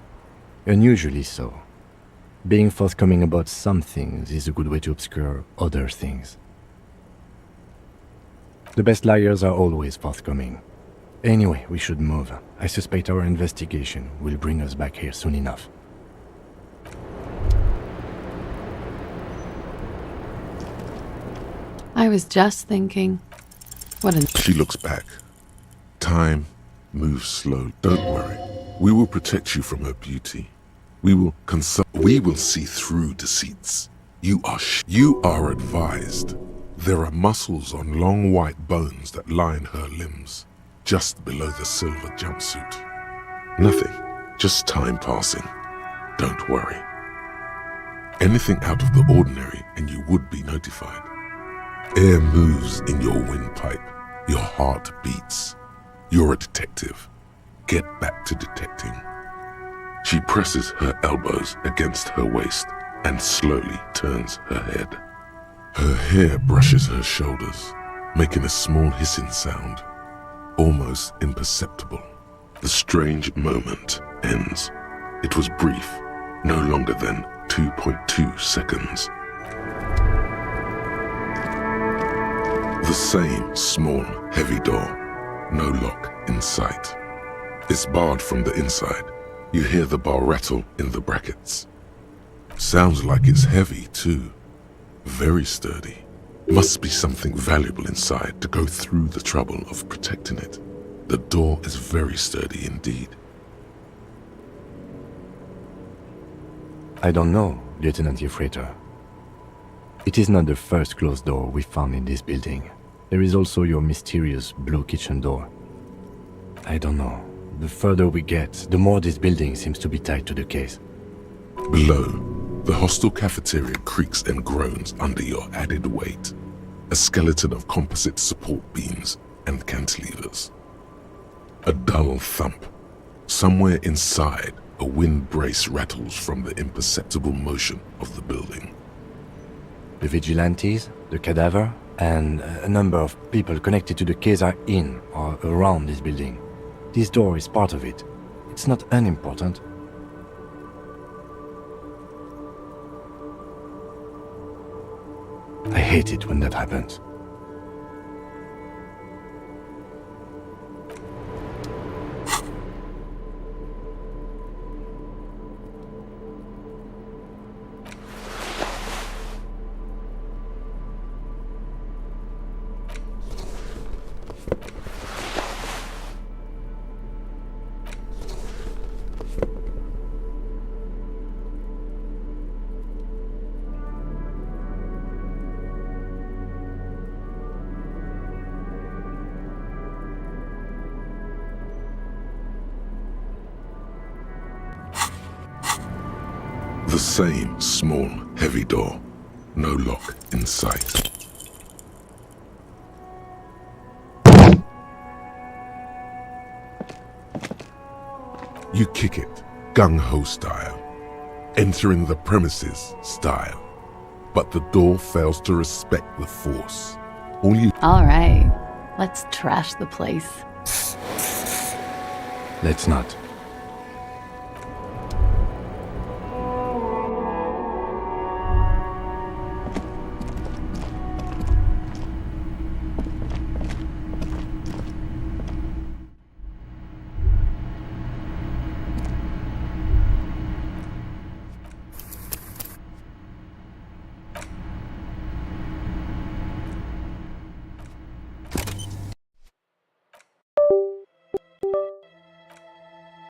Unusually so. Being forthcoming about some things is a good way to obscure other things. The best liars are always forthcoming. Anyway, we should move. I suspect our investigation will bring us back here soon enough. I was just thinking, what an... She looks back. Time moves slow. Don't worry. We will protect you from her beauty. We will see through deceits. You are advised. There are muscles on long white bones that line her limbs, just below the silver jumpsuit. Nothing, just time passing. Don't worry. Anything out of the ordinary and you would be notified. Air moves in your windpipe. Your heart beats. You're a detective. Get back to detecting. She presses her elbows against her waist and slowly turns her head. Her hair brushes her shoulders, making a small hissing sound, almost imperceptible. The strange moment ends. It was brief, no longer than 2.2 seconds. The same small, heavy door, no lock in sight. It's barred from the inside. You hear the bar rattle in the brackets. Sounds like it's heavy too. Very sturdy. Must be something valuable inside to go through the trouble of protecting it. The door is very sturdy indeed. I don't know, Lieutenant Yefreiter. It is not the first closed door we found in this building. There is also your mysterious blue kitchen door. I don't know. The further we get, the more this building seems to be tied to the case. Below, the hostel cafeteria creaks and groans under your added weight. A skeleton of composite support beams and cantilevers. A dull thump. Somewhere inside, a wind brace rattles from the imperceptible motion of the building. The vigilantes, the cadaver, and a number of people connected to the case are in or around this building. This door is part of it. It's not unimportant. I hate it when that happens. The same small, heavy door. No lock in sight. You kick it, gung-ho style. Entering the premises style. But the door fails to respect the force. All right, let's trash the place. Let's not.